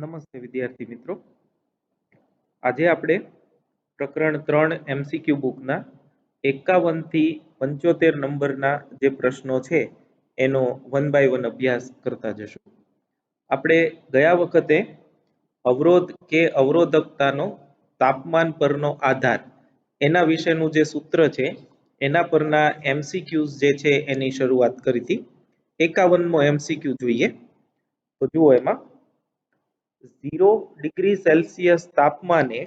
નમસ્તે વિદ્યાર્થી મિત્રો, આજે આપણે પ્રકરણ 3 એમસીક્યુ બુકના 51 થી 75 નંબરના જે પ્રશ્નો છે એનો 1 બાય 1 અભ્યાસ કરતા જશું. આપણે ગયા વખતે અવરોધ કે અવરોધકતાનો તાપમાન પરનો આધાર એના વિશેનું જે સૂત્ર છે એના પરના એમસીક્યુઝ જે છે એની શરૂઆત કરી હતી. 51મો એમસીક્યુ જોઈએ તો જુઓ, એમાં 0 ડિગ્રી સેલ્સિયસ તાપમાને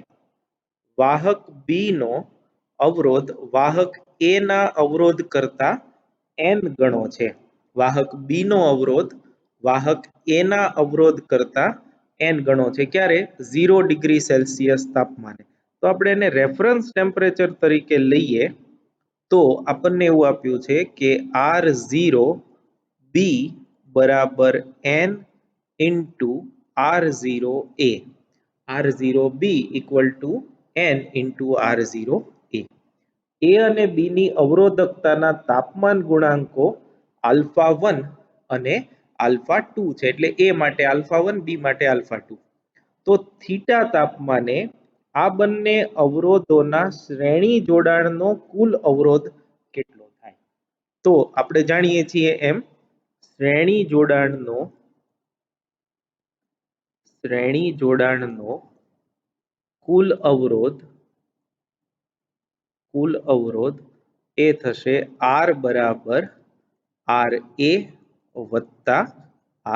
વાહક બી નો અવરોધ વાહક એ ના અવરોધ કરતા n ગણો છે. વાહક બી નો અવરોધ વાહક એ ના અવરોધ કરતા n ગણો છે. ક્યારે? 0 ડિગ્રી સેલ્સિયસ તાપમાને. તો આપણે એને રેફરન્સ ટેમ્પરેચર તરીકે લઈએ તો આપણને એવું આપ્યું છે કે R0 B બરાબર n into R0A. R0B equal to n into R0A. એ અને બી ની અવરોધકતાના તાપમાન ગુણાંકો આલ્ફા 1 અને આલ્ફા 2 છે. એટલે એ માટે આલ્ફા 1, બી માટે આલ્ફા 2. તો થીટા તાપમાને આ બંને અવરોધોના શ્રેણી જોડાણનો કુલ અવરોધ કેટલો થાય? તો આપણે જાણીએ છીએ એમ શ્રેણી જોડાણનો કુલ અવરોધ એ થશે R બરાબર RA વત્તા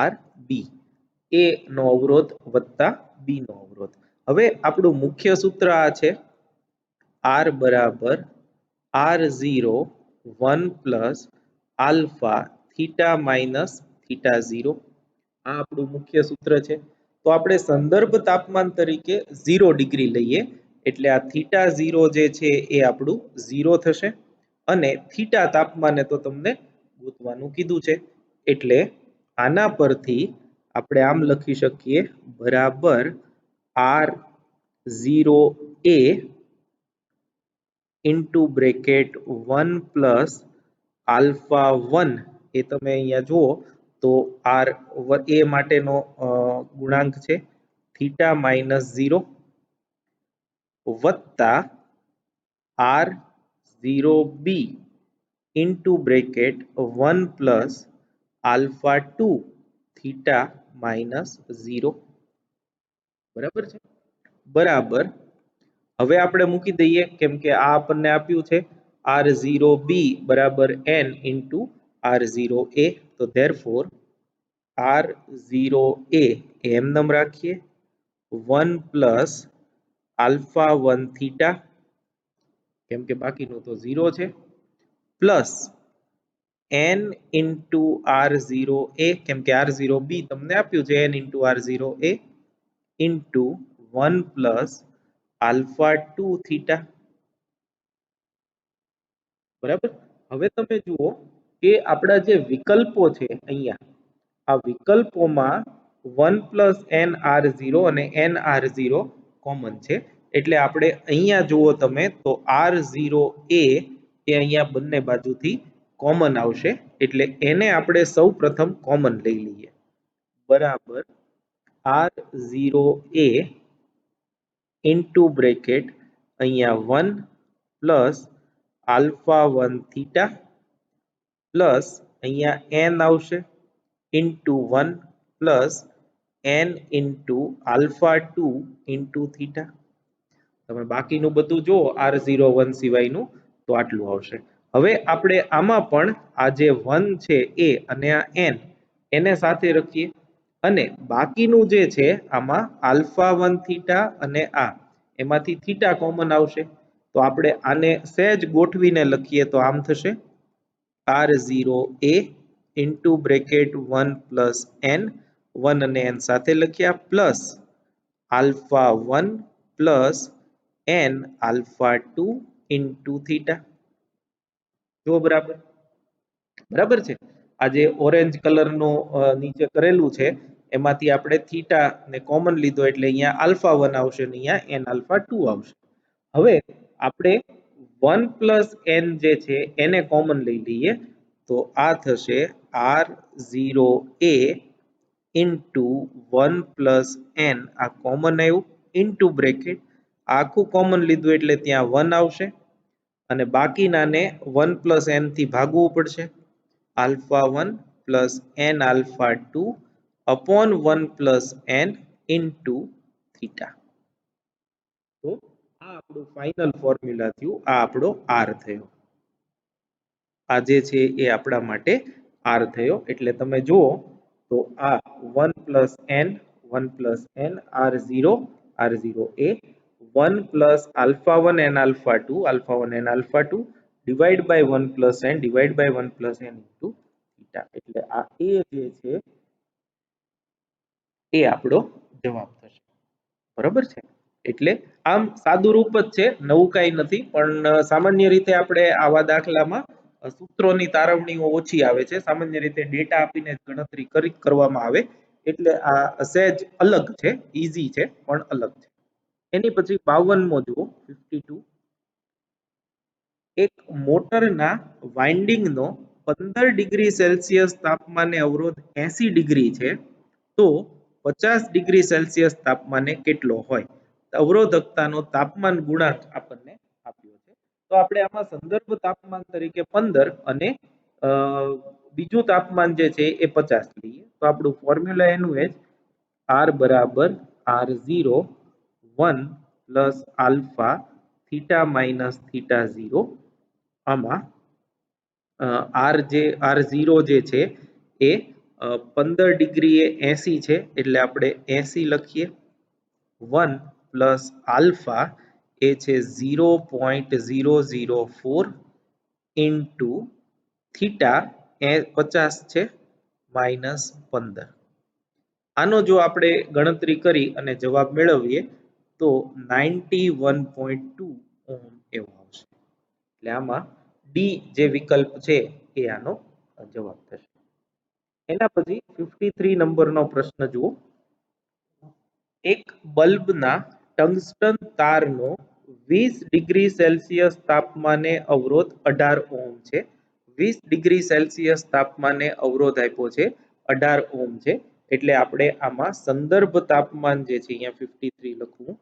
RB. A નો અવરોધ વત્તા B નો અવરોધ. હવે આપણું મુખ્ય સૂત્ર આ છે, R બરાબર R0 1 plus alpha theta minus theta 0. આ આપણું મુખ્ય સૂત્ર છે. તો આપણે સંદર્ભ તાપમાન તરીકે 0 ડિગ્રી લઈએ એટલે આ થીટા 0 જે છે એ આપણું 0 થશે અને થીટા તાપમાને તો તમને ગોતવાનું કીધું છે. એટલે આના પરથી આપણે આમ લખી શકીએ બરાબર R0A into bracket 1 plus alpha 1. એ તમે અહીંયા જુઓ તો R A માટેનો ગુણાંક છે થીટા માઇનસ 0 વત્તા R0B into bracket 1 plus alpha 2 theta minus 0. બરાબર છે? બરાબર. હવે આપણે મૂકી દઈએ કેમ કે આ આપણને આપ્યું છે R0B બરાબર n ઇન્ટુ R0A. તો ધેરફોર R0A એમ નામ રાખીએ 1 પ્લસ આલ્ફા 1 થીટા કેમ કે બાકીનું તો 0 છે પ્લસ n ઇન્ટુ R0A કેમ કે R0B તમને આપ્યું છે n into R0A into 1 plus alpha 2 theta. બરાબર. હવે તમે જુઓ કે આપણા જે વિકલ્પો છે અહીંયા આ વિકલ્પોમાં 1 પ્લસ n R0 અને n R0 કોમન છે. એટલે આપણે અહીંયા જુઓ તમે તો R0A એ અહીંયા બંને બાજુથી કોમન આવશે. એટલે એને આપણે સૌ પ્રથમ કોમન લઈ લઈએ. બરાબર R0A ઇન્ટુ બ્રેકેટ અહીંયા 1 પ્લસ આલ્ફા 1 થીટા પ્લસ અહીંયા n આવશે into 1 plus n into alpha 2 into theta. તમે બાકીનું બધું જુઓ R01 સિવાયનું તો આટલું આવશે. હવે આપણે આમાં પણ આ જે 1 છે એ અને આ n એને સાથે રાખીએ અને બાકીનું જે છે આમાં આલ્ફા 1 થીટા અને આ એમાંથી થીટા કોમન આવશે. તો આપણે આને સહેજ ગોઠવીને લખીએ તો આમ થશે R0A into bracket 1 plus n 1 અને n સાથે લખ્યા plus alpha 1 plus n alpha 2 into theta. જો બરાબર છે. આ જે ઓરેન્જ કલરનું નીચે કરેલું છે એમાંથી આપણે થીટા ને કોમન લીધો એટલે અહીંયા આલ્ફા 1 આવશે અને અહીંયા n આલ્ફા 2 આવશે. હવે આપણે 1 પ્લસ n જે છે એને કોમન લઈ લઈએ તો આ થશે R0A ઇન્ટુ 1 પ્લસ એન, આ કોમન આવ્યું, ઇન્ટુ બ્રેકેટ, આખું કોમન લીધું એટલે ત્યાં 1 આવશે અને બાકીનાને 1 પ્લસ એન થી ભાગવું પડશે. Alpha 1 plus N alpha 2 upon 1 plus N into theta. તો આ આપણું ફાઇનલ ફોર્મ્યુલા થયું, આ આપણો આર થયો. આ જે છે એ આપણા માટે આર થયો. એટલે તમે જુઓ તો આ 1 પ્લસ એન આર0 એ 1 plus alpha 1 n alpha 2 divide by 1 plus N into theta. એટલે આ એ જે છે એ આપણો જવાબ થશે. બરોબર છે. એટલે આમ સાદું રૂપ જ છે, નવું કઈ નથી, પણ સામાન્ય રીતે આપણે આવા દાખલામાં સૂત્રોની તારવણીઓ ઓછી આવે છે. સામાન્ય રીતે ડેટા આપીને ગણતરી કરવામાં આવે, એટલે આ સહેજ અલગ છે, ઈઝી છે પણ અલગ છે. એની પછી 52મો જુઓ, 52. એક મોટરના વાઇન્ડિંગનો 15 ડિગ્રી સેલ્સિયસ તાપમાને અવરોધ 80 ડિગ્રી છે, તો 50 ડિગ્રી સેલ્સિયસ તાપમાને કેટલો હોય? અવરોધકતાનો તાપમાન ગુણાંક આપણને આપ્યો છે. તો આપણે આમાં સંદર્ભ તાપમાન તરીકે 15 અને બીજું તાપમાન જે છે એ 50 લઈએ. તો આપણું ફોર્મ્યુલા એનું એ R બરાબર R0 1 plus alpha theta minus theta 0. આમાં R0 જે છે એ 15 ડિગ્રી એ 80 છે, એટલે આપણે 80 લખીએ. 1 પ્લસ આલ્ફા એ છે 0.004 ઇન્ટુ થીટા એ 50 છે માઇનસ 15. આનો જો આપણે ગણતરી કરી અને જવાબ મેળવીએ તો 91.2 ઓહમ એવો આવશે. એટલે આમાં ડી જે વિકલ્પ છે એ આનો જવાબ થશે. એના પછી 53 નંબરનો પ્રશ્ન જુઓ. એક બલ્બના ટંગસ્ટન તારનો 20 ડિગ્રી સેલ્સિયસ તાપમાને અવરોધ 18 ઓહમ છે. 20 ડિગ્રી સેલ્સિયસ તાપમાને અવરોધ આપ્યો છે 18 ઓહમ છે. એટલે આપણે આમાં સંદર્ભ તાપમાન જે છે અહીંયા 53 લખવું.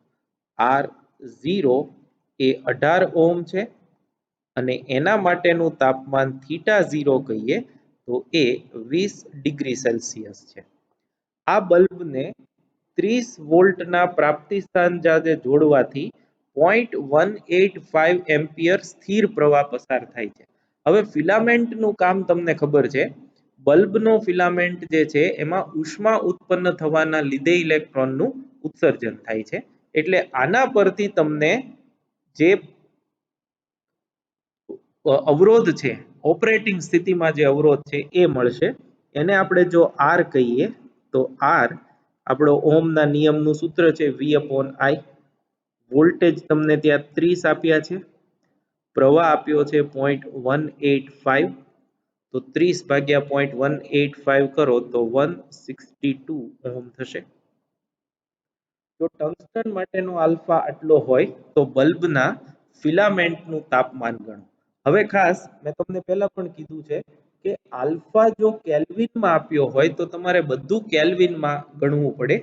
R0 એ 18 ઓહમ છે અને એના માટેનું તાપમાન થીટા 0 કહીએ તો એ 20 ડિગ્રી સેલ્સિયસ છે. આ બલ્બને 30 વોલ્ટના પ્રાપ્તિ સ્થાન સાથે જોડવાથી 0.185 એમ્પિયર સ્થિર પ્રવાહ પસાર થાય છે. હવે ફિલામેન્ટનું કામ તમને ખબર છે. બલ્બનો ફિલામેન્ટ જે છે એમાં ઉષ્મા ઉત્પન્ન થવાના લીધે ઇલેક્ટ્રોનનું ઉત્સર્જન થાય છે. એટલે આના પરથી તમને જે અવરોધ છે, ઓપરેટિંગ સ્થિતિમાં જે અવરોધ છે એ મળશે. એને આપણે જો આર કહીએ તો આર આપણો ઓહમના નિયમનું સૂત્ર છે V/I. વોલ્ટેજ તમને ત્યાં 30 આપ્યા છે, પ્રવાહ આપ્યો છે 0.185, તો 30 ભાગ્યા 0.185 કરો તો 162 ઓહમ થશે. જો ટંગસ્ટન માટેનો આલ્ફા આટલો હોય તો બલ્બના ફિલામેન્ટનું તાપમાન ગણો. હવે ખાસ મેં તમને પહેલા પણ કીધું છે કે આલ્ફા જો કેલ્વિનમાં આપ્યો હોય તો તમારે બધું કેલ્વિનમાં ગણવું પડે,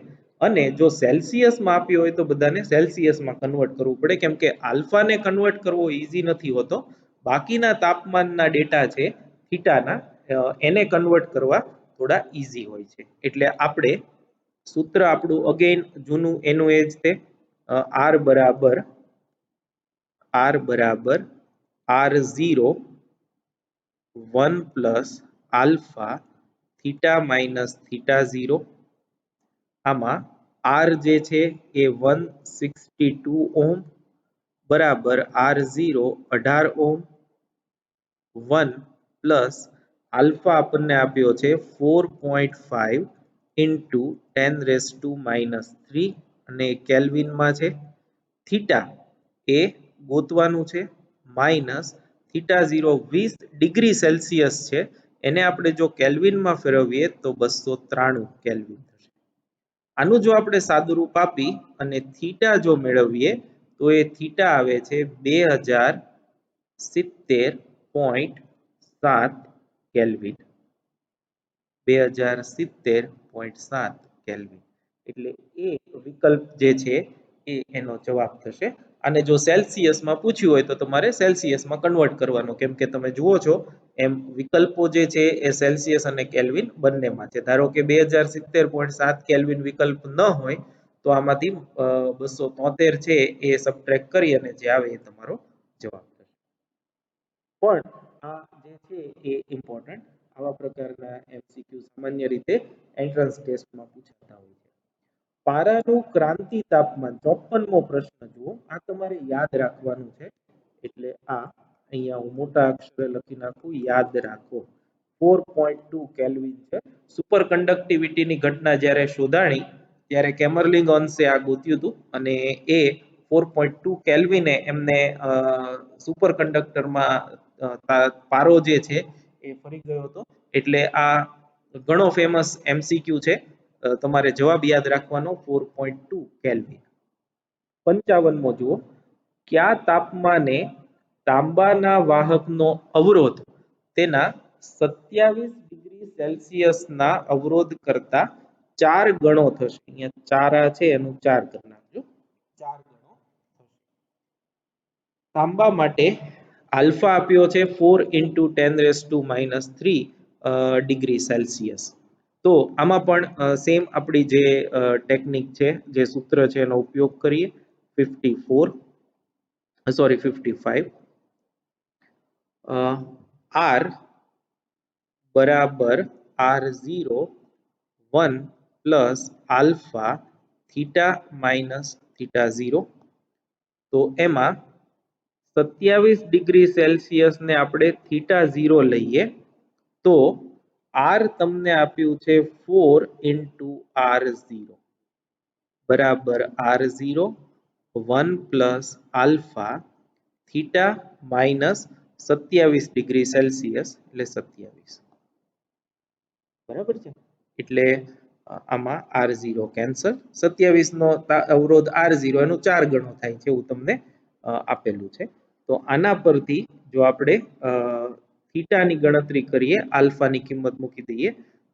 અને જો સેલ્સિયસમાં આપ્યો હોય તો બધાને સેલ્સિયસમાં કન્વર્ટ કરવું પડે, કેમ કે આલ્ફાને કન્વર્ટ કરવો ઈઝી નથી હોતો. બાકીના તાપમાનના ડેટા છે થીટાના, એને કન્વર્ટ કરવા થોડા ઈઝી હોય છે. એટલે આપણે સૂત્ર આપણું અગેન જૂનું એનું એ જ તે R બરાબર R0 1 plus alpha theta minus theta 0. આમાં R જે છે એ 162 ઓહમ બરાબર R0 18 ઓહમ. 1 પ્લસ આલ્ફા આપણને આપ્યો છે 4.5 ઇન્ટુ 10⁻³ અને કેલ્વિનમાં છે. થીટા એ ગોતવાનું છે માઇનસ થીટા 0 20 ડિગ્રી સેલ્સિયસ છે, એને આપણે જો કેલ્વિનમાં ફેરવીએ તો 293 કેલ્વિન થશે. આનું જો આપણે સાદું રૂપ આપી અને થીટા જો મેળવીએ તો એ થીટા આવે છે 2070.7 કેલ્વિન. 2070 76.7 કેલ્વિન. એટલે એ વિકલ્પ જે છે એ એનો જવાબ થશે. અને જો સેલ્સિયસમાં પૂછ્યું હોય તો તમારે સેલ્સિયસમાં કન્વર્ટ કરવાનું, કેમ કે તમે જુઓ છો એમ વિકલ્પો જે છે એ સેલ્સિયસ અને કેલ્વિન બંનેમાં છે. ધારો કે 2070.7 કેલ્વિન વિકલ્પ ન હોય તો આમાંથી 273 છે એ સબટ્રેક્ટ કરી અને જે આવે એ તમારો જવાબ થશે. પણ આ જે છે એ ઇમ્પોર્ટન્ટ, આવા પ્રકારના એમસીક્યુ સામાન્ય રીતે એન્ટ્રન્સ ટેસ્ટમાં પૂછાતા હોય છે. પારાનું ક્રાંતિ તાપમાન 54મો પ્રશ્ન જુઓ, આ તમારે યાદ રાખવાનું છે. એટલે આ અહીંયા હું મોટા અક્ષરે લખી નાખું, યાદ રાખો. 4.2 કેલ્વિન છે. સુપર કંડક્ટિવિટીની ઘટના જ્યારે શોધાણી ત્યારે કેમરલિંગ ઓન્સે આ ગોત્યું હતું અને એ 4.2 કેલ્વિને એમને સુપર કંડક્ટરમાં પારો જે છે એ ફરી ગયો હતો. એટલે આ ઘણો ફેમસ એમસીક્યુ છે. તમારે જવાબ યાદ રાખવાનો 4.2 કેલ્વિન. 55મો જુઓ, કયા તાપમાને તાંબાના વાહકનો અવરોધ તેના 27 ડિગ્રી સેલ્સિયસના અવરોધ કરતા 4 ગણો થશે? અહીંયા 4 છે એનું 4 કરી નાખજો, 4 ગણો થશે. તાંબા માટે આલ્ફા આપ્યો છે 4 × 10⁻³ ડિગ્રી સેલ્સિયસ. તો આમાં પણ સેમ આપણી જે ટેકનિક છે, જે સૂત્ર છે એનો ઉપયોગ કરીએ. 55 R બરાબર R0 1 plus alpha theta minus theta 0. તો એમાં 27 ડિગ્રી સેલ્સિયસ ને આપણે થીટા 0 લઈએ તો R તમને આપ્યું છે 4 × R0 બરાબર R0 1 plus alpha theta minus 27 degree Celsius એટલે 27. બરાબર છે. એટલે આમાં R0 કેન્સલ, 27 નો અવરોધ R0 એનું 4 ગણો થાય છે એવું તમને આપેલું છે. તો આના પરથી જો આપણે થીટાની ગણતરી કરીએ, આલ્ફાની કિંમત મૂકી દઈએ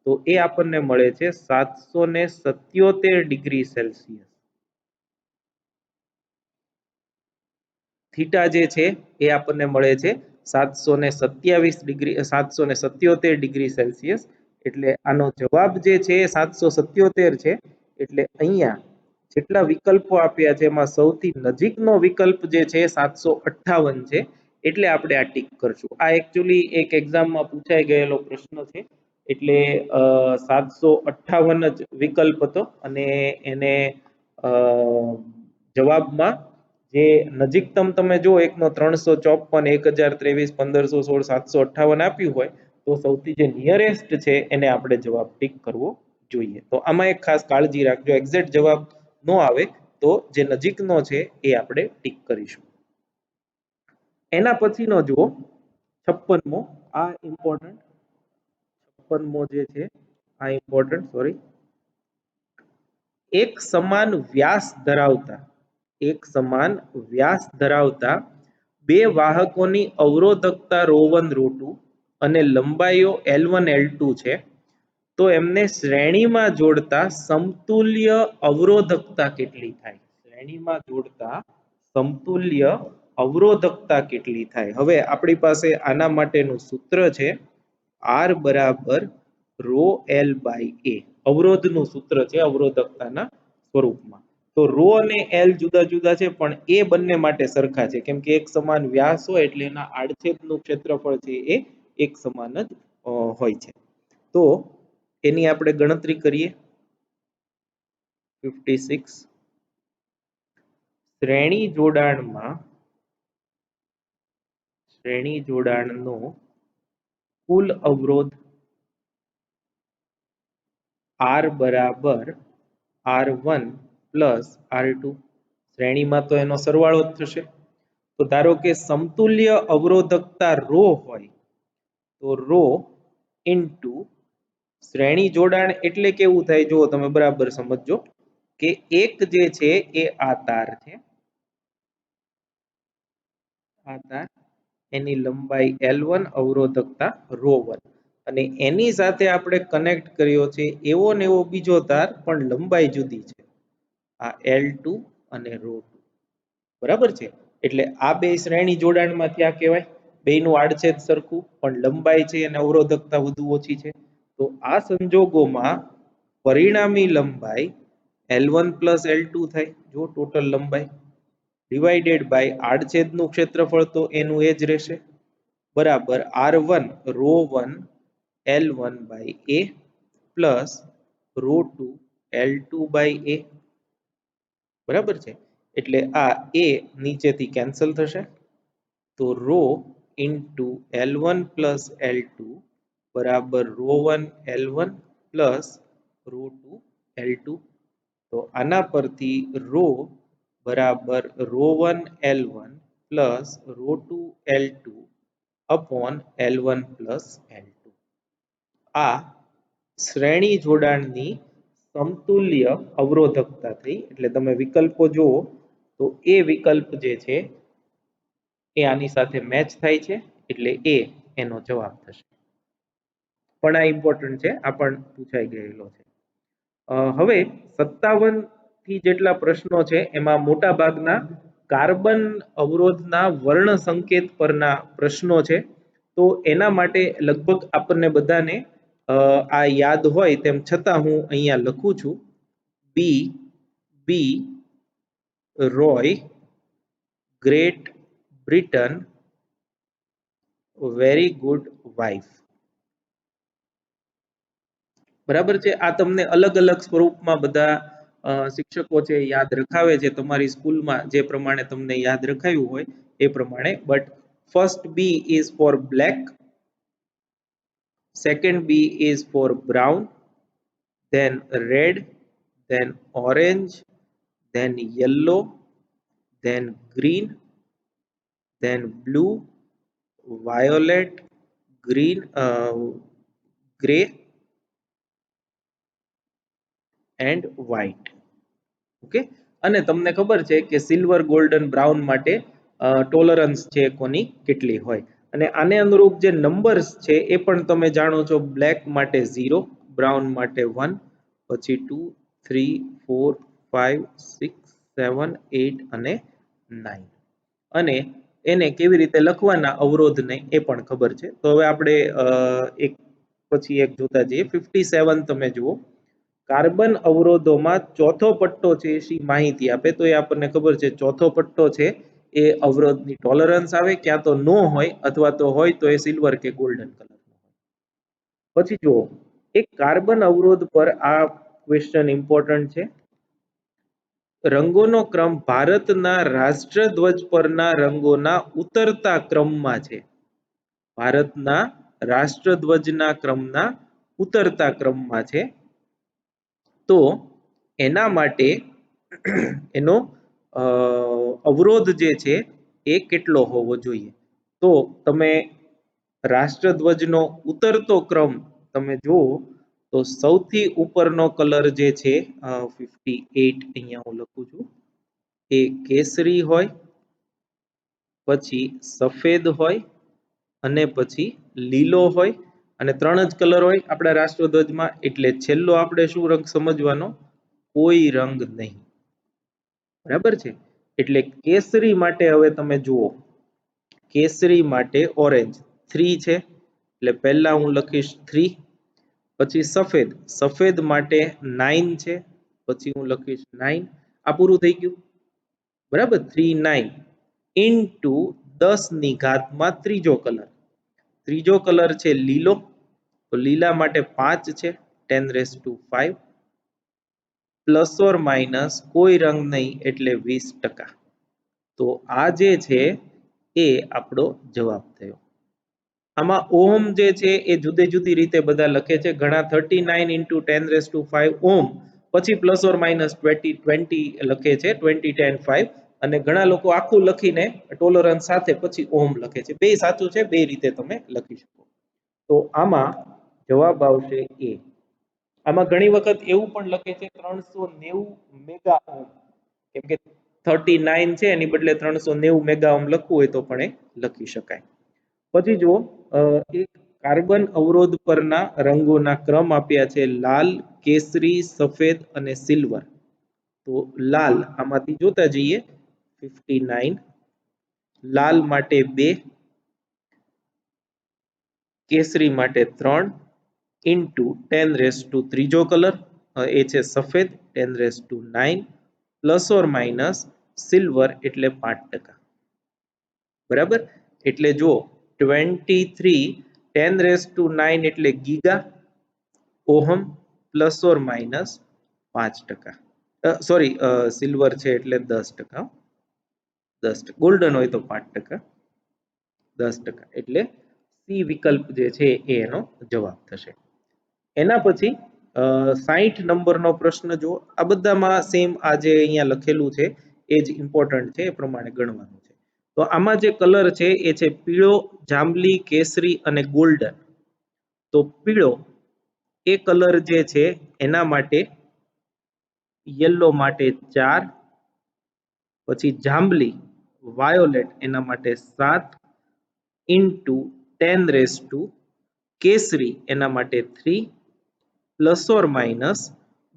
તો એ આપણને મળે છે 777 ડિગ્રી સેલ્સિયસ. થીટા જે છે એ આપણને મળે છે 777 ડિગ્રી સેલ્સિયસ. એટલે આનો જવાબ જે છે 777 છે. એટલે અહીંયા જેટલા વિકલ્પો આપ્યા છે એમાં સૌથી નજીકનો વિકલ્પ જે છે 758 છે. એટલે આપણે આ ટીક કરશું. આ એકચ્યુઅલી એક એક્ઝામમાં પૂછાઈ ગયેલો પ્રશ્ન છે. એટલે 758 જ વિકલ્પ હતો અને એને જવાબમાં જે નજીકતમ તમે જો 1/354, 1023, 1516, 758 આપ્યું હોય તો સૌથી જે નિયરેસ્ટ છે એને આપણે જવાબ ટીક કરવો જોઈએ. તો આમાં એક ખાસ કાળજી રાખજો, એક્ઝેક્ટ જવાબ ન આવે તો જે નજીકનો છે એ આપણે ટીક કરીશું. એના પછીનો જુઓ 56મો, આ ઇમ્પોર્ટન્ટ. 56મો જે છે આ ઇમ્પોર્ટન્ટ, સોરી. એક સમાન વ્યાસ ધરાવતા બે વાહકોની અવરોધકતા ρ1 ρ2 અને લંબાઈઓ L1 L2 છે. તો એમને શ્રેણીમાં જોડતા સમતુલ્ય અવરોધકતા કેટલી થાય? શ્રેણીમાં જોડતા સમતુલ્ય અવરોધકતા કેટલી થાય? હવે આપણી પાસે આના માટેનું સૂત્ર છે R બરાબર ρL/A. અવરોધનું સૂત્ર છે અવરોધકતાના સ્વરૂપમાં. તો ρ અને L જુદા જુદા છે પણ એ બંને માટે સરખા છે, કેમ કે એક સમાન વ્યાસ હોય એટલે એના આડછેદનું ક્ષેત્રફળ છે એ એક સમાન જ હોય છે. તો એની આપણે ગણતરી કરીએ. 56 શ્રેણી જોડાણનો કુલ અવરોધ R બરાબર R1 પ્લસ R2. શ્રેણીમાં તો એનો સરવાળો જ થશે. તો ધારો કે સમતુલ્ય અવરોધકતા ρ હોય તો ρ ઇન્ટુ શ્રેણી જોડાણ એટલે કેવું થાય જો તમે બરાબર સમજજો કે એક જે છે એ આ તાર છે, આ તાર, એની લંબાઈ L1, અવરોધકતા ρ1. અને એની સાથે આપણે કનેક્ટ કર્યો છે એવો ને એવો બીજો તાર પણ લંબાઈ જુદી છે, આ L2 અને ρ2, બરાબર છે. એટલે આ બે શ્રેણી જોડાણમાં થયા કહેવાય, બેયનું આડછેદ સરખું પણ લંબાઈ છે અને અવરોધકતા વધુ ઓછી છે. તો આ સંજોગોમાં પરિણામી લંબાઈ L1 + L2 થાય, જો ટોટલ લંબાઈ ડિવાઇડેડ બાય આડછેદનું ક્ષેત્રફળ તો એનું એ જ રહેશે, બરાબર R1 ρ1 L1/A પ્લસ ρ2 L2/A, બરાબર છે. એટલે આ A નીચેથી કેન્સલ થશે, તો ρ ઇન્ટુ L1 + L2 બરાબર ρ1 L1 પ્લસ ρ2 L2. તો આના પરથી ρ બરાબર ρ1 L1 plus ρ2 L2 upon L1 + L2. આ શ્રેણી જોડાણની સમતુલ્ય અવરોધકતા થઈ. એટલે તમે વિકલ્પો જુઓ તો એ વિકલ્પ જે છે એ આની સાથે મેચ થાય છે, એટલે એ એનો જવાબ થશે. પણ આ ઇમ્પોર્ટન્ટ છે, આ પણ પૂછાઈ ગયેલો છે. હવે 57 થી જેટલા પ્રશ્નો છે એમાં મોટા ભાગના કાર્બન અવરોધના વર્ણ સંકેત પરના પ્રશ્નો છે. તો એના માટે લગભગ આપણને બધાને આ યાદ હોય તેમ છતાં હું અહીંયા લખું છું, B Roy, Great Britain, very good wife. બરાબર છે. આ તમને અલગ અલગ સ્વરૂપમાં બધા શિક્ષકો છે યાદ રખાવે છે, તમારી સ્કૂલમાં જે પ્રમાણે તમને યાદ રખાયું હોય એ પ્રમાણે. But first B is for black, second B is for brown, then red, then orange, then yellow, then green, then blue, violet, green, grey and white. Okay, અને તમને ખબર છે કે સિલ્વર, ગોલ્ડન, બ્રાઉન માટે ટોલરન્સ છે કોની કેટલી હોય. અને આને અનુરૂપ જે નંબર્સ છે એ પણ તમે જાણો છો. બ્લેક માટે 0, બ્રાઉન માટે 1, પછી 2, 3, 4, 5, 6, 7, 8 અને 9. અને એને કેવી રીતે લખવાના અવરોધને એ પણ ખબર છે. તો હવે આપણે એક પછી એક જોતા જઈએ. 57 તમે જુઓ, કાર્બન અવરોધોમાં ચોથો પટ્ટો છે એ શી માહિતી આપે. તો એ આપણને ખબર છે, ચોથો પટ્ટો છે એ અવરોધની ટોલરન્સ આવે, ક્યાં તો નો હોય અથવા તો હોય તો એ સિલ્વર કે ગોલ્ડન કલર. પછી જુઓ, એક કાર્બન અવરોધ પર આ ક્વેશ્ચન ઇમ્પોર્ટન્ટ છે. રંગોનો ક્રમ ભારતના રાષ્ટ્રધ્વજ પરના રંગોના ઉતરતા ક્રમમાં છે. ભારતના રાષ્ટ્રધ્વજના ક્રમના ઉતરતા ક્રમમાં છે. તો એના માટે એનો અવરોધ જે છે એ કેટલો હોવો જોઈએ. તો તમે રાષ્ટ્રધ્વજનો ઉતરતો ક્રમ તમે જુઓ તો સૌથી ઉપરનો કલર જે છે 58 અહીંયા હું લખું છું, એ કેસરી હોય, પછી સફેદ હોય અને પછી લીલો હોય. અને 3 જ કલર હોય આપણા રાષ્ટ્રધ્વજમાં. એટલે છેલ્લો આપણે શું રંગ સમજવાનો? કોઈ રંગ નહીં. બરાબર છે. એટલે કેસરી માટે હવે તમે જુઓ, કેસરી માટે ઓરેન્જ 3 છે, એટલે પહેલા હું લખીશ 3. પછી સફેદ, સફેદ માટે 9 છે, પછી હું લખીશ 9. આ પૂરું થઈ ગયું, બરાબર. 3 9 ઇન્ટુ 10 ની ઘાતમાં ત્રીજો કલર. ત્રીજો કલર છે લીલો, તો લીલા માટે 5 છે, 10⁵ પ્લસ ઓર માઇનસ કોઈ રંગ નહીં એટલે 20%. તો આ જે છે એ આપણો જવાબ થયો. આમાં ઓહમ જે છે એ જુદી જુદી રીતે બધા લખે છે. ઘણા 39 × 10⁵ ઓહમ પછી પ્લસ ઓર માઇનસ 20 લખે છે, 20 10 5. અને ઘણા લોકો આખું લખીને ટોલરન્સ સાથે પછી ઓહમ લખે છે. બે સાચું છે, બે રીતે તમે લખી શકો. તો આમાં જવાબ આવશે એ. આમાં ઘણી વખત એવું પણ લખે છે 390 મેગા ઓહમ, કેમ કે 39 છે એની બદલે 390 મેગા ઓહમ લખવું હોય તો પણ એ લખી શકાય. પછી જુઓ, એક કાર્બન અવરોધ પરના રંગોના ક્રમ આપ્યા છે લાલ, કેસરી, સફેદ અને સિલ્વર. તો લાલ આમાંથી જોતા જઈએ 59, લાલ માટે 2, કેસરી માટે 3 ઇન્ટુ 10 ત્રીજો કલર એ છે સફેદ 10 પ્લસ ઓર માઇનસ સિલ્વર એટલે 5%. બરાબર, એટલે જો 23 10 એટલે giga ohm plus or minus 5%. Sorry, silver છે એટલે 10%. 10%, ગોલ્ડન હોય તો 5%, 10%. એટલે સી વિકલ્પ જે છે એ એનો જવાબ થશે. એના પછી 60 નંબરનો પ્રશ્ન જો, આ બધામાં સેમ આ જે અહીંયા લખેલું છે એ જ ઇમ્પોર્ટન્ટ છે, એ પ્રમાણે ગણવાનું છે. તો આમાં જે કલર છે એ છે પીળો, જાંબલી, કેસરી અને ગોલ્ડન. તો પીળો એ કલર જે છે એના માટે, યલો માટે 4, પછી જાંબલી વાયોલેટ એના માટે 7 ઇન્ટુ 10 કેસરી એના માટે 3 પ્લસ ઓર માઇનસ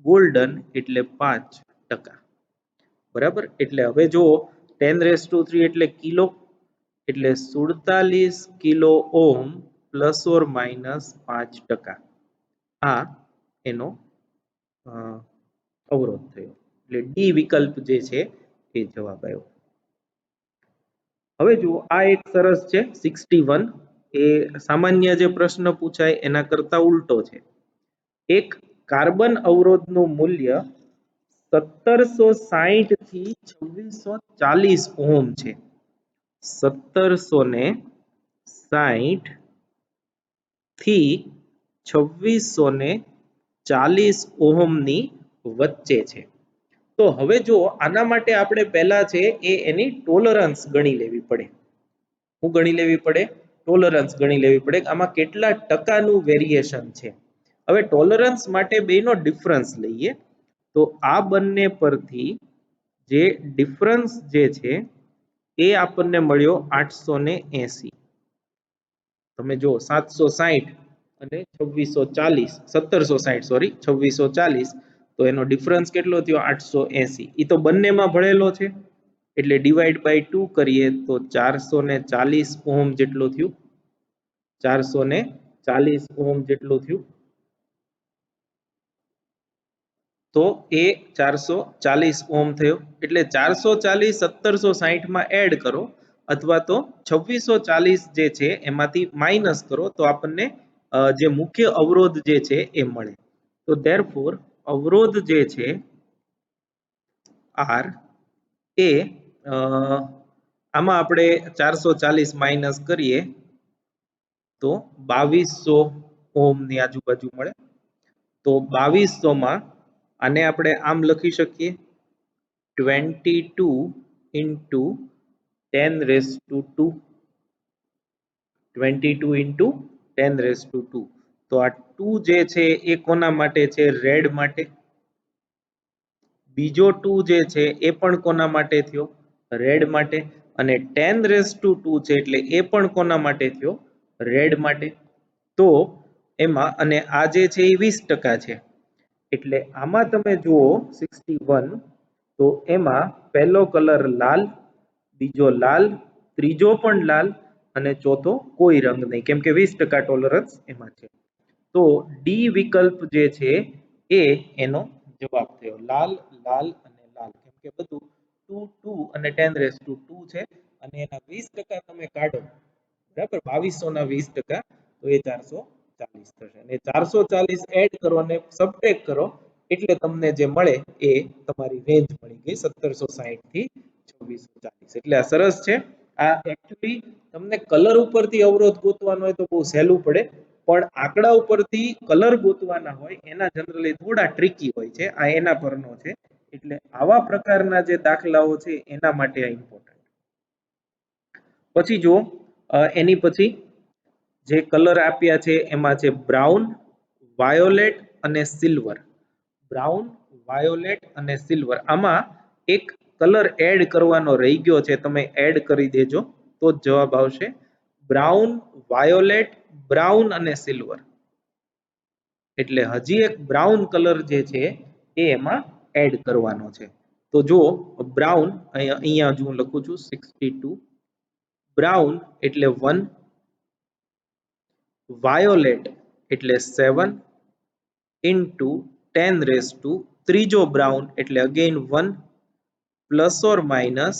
ગોલ્ડન એટલે 5%. બરાબર, એટલે હવે જો 10 એટલે કિલો, એટલે 47 kilo ohm plus or minus 5%. આ એનો અવરોધ થયો, એટલે ડી વિકલ્પ જે છે એ જવાબ આવ્યો. હવે જુઓ, આ એક સરસ છે 61, એ સામાન્ય જે પ્રશ્ન પૂછાય એના કરતા ઉલટો છે. એક કાર્બન અવરોધનું મૂલ્ય 1760 થી 2640 ઓહમ છે. 1760 થી 2640 ઓહમની વચ્ચે છે. તો હવે જો આના માટે આપણે પહેલા છે એ એની ટોલરન્સ ગણી લેવી પડે. શું ગણી લેવી પડે? ટોલરન્સ ગણી લેવી પડે. આમાં કેટલા ટકાનું વેરિએશન છે. હવે ટોલરન્સ માટે બેનો ડિફરન્સ લઈએ. તો આ બંને પરથી જે ડિફરન્સ જે છે એ આપણને મળ્યો 880. તમે જો 760 અને 1760 સોરી 2640, તો એનો ડિફરન્સ કેટલો થયો? 880. એ તો બંનેમાં ભળેલો છે, એટલે ડિવાઈડ બાય 2 કરીએ તો 440 ઓહમ જેટલું થયું. 440 ઓહમ જેટલું થયું. તો એ 440 ઓહમ થયો. એટલે 440 1760 માં એડ કરો, અથવા તો 2640 જે છે એમાંથી માઇનસ કરો, તો આપણને જે મુખ્ય અવરોધ જે છે એ મળે. તો ધેરફોર અવરોધ જે છે R એ આમાં આપણે 440 માઇનસ કરીએ તો 2200 ઓહમ ની આજુબાજુ મળે. તો 2200 માં આને આપણે આમ લખી શકીએ 22 into 10⁻², 22 into 10⁻². તો આ 2 જે છે એ કોના માટે છે? રેડ માટે. બીજો 2 જે છે એ પણ કોના માટે થયો? રેડ માટે. અને 10⁻² છે એટલે એ પણ કોના માટે થયો? રેડ માટે. તો એમાં, અને આ જે છે એ 20% છે, એટલે આમાં તમે જુઓ 61, તો એમાં પહેલો કલર લાલ, બીજો લાલ, ત્રીજો પણ લાલ અને ચોથો કોઈ રંગ નહીં, કેમ કે 20% ટોલરન્સ એમાં છે. તો ડી વિકલ્પ જે છે એ એનો જવાબ થયો. લાલ, લાલ અને લાલ, કેમ કે બધું 2 2 અને 10⁻² છે, અને એના 20% તમે કાઢો, બરાબર, 2200 ના 20%, તો એ 440 થશે. અને 440 એડ કરો અને સબટ્રેક્ટ કરો, એટલે તમને જે મળે એ તમારી રેન્જ મળી ગઈ 1760 થી 2640. એટલે આ સરસ છે. આ એક્ચ્યુઅલી તમને કલર ઉપરથી અવરોધ ગોતવાનો હોય તો બહુ સહેલું પડે, પણ આંકડા ઉપરથી કલર ગોતવાના હોય એના જનરલી થોડા ટ્રિકી હોય છે. આ એના પરનો છે. એટલે આવા પ્રકારના જે દાખલાઓ છે એના માટે આ ઇમ્પોર્ટન્ટ. પછી જો એની પછી જે કલર આપ્યા છે એમાં છે બ્રાઉન, વાયોલેટ અને સિલ્વર. બ્રાઉન, વાયોલેટ અને સિલ્વર. આમાં એક કલર એડ કરવાનો રહી ગયો છે, તમે એડ કરી દેજો તો જ જવાબ આવશે. બ્રાઉન, વાયોલેટ, બ્રાઉન અને સિલ્વર, એટલે હજી એક બ્રાઉન કલર જે છે એ એમાં એડ કરવાનો છે. તો જો બ્રાઉન અહીંયા હું લખું છું 62, બ્રાઉન એટલે 1, વાયોલેટ એટલે 7 ઇન્ટુ 10 ત્રીજો બ્રાઉન એટલે અગેન 1 પ્લસ ઓર માઇનસ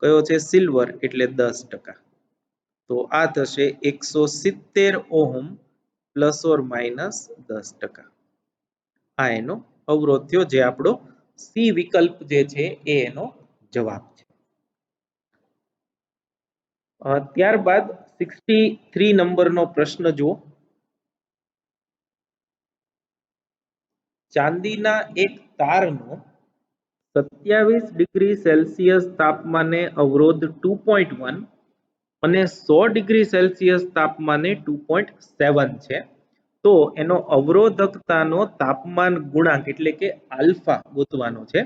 કયો છે સિલ્વર એટલે 10%. તો આ થશે 170 ઓહમ પ્લસ ઓર માઇનસ 10%. આ એનો અવરોધ થયો, જે આપણો સી વિકલ્પ જે છે એ એનો જવાબ છે. ત્યારબાદ 63 નંબરનો પ્રશ્ન જુઓ. ચાંદીના એક તારનો 27 ડિગ્રી સેલ્સિયસ તાપમાને અવરોધ 2.1 અને 100 ડિગ્રી સેલ્સિયસ તાપમાને 2.7 છે. તો એનો અવરોધકતાનો તાપમાન ગુણાંક એટલે કે આલ્ફા ગોતવાનો છે.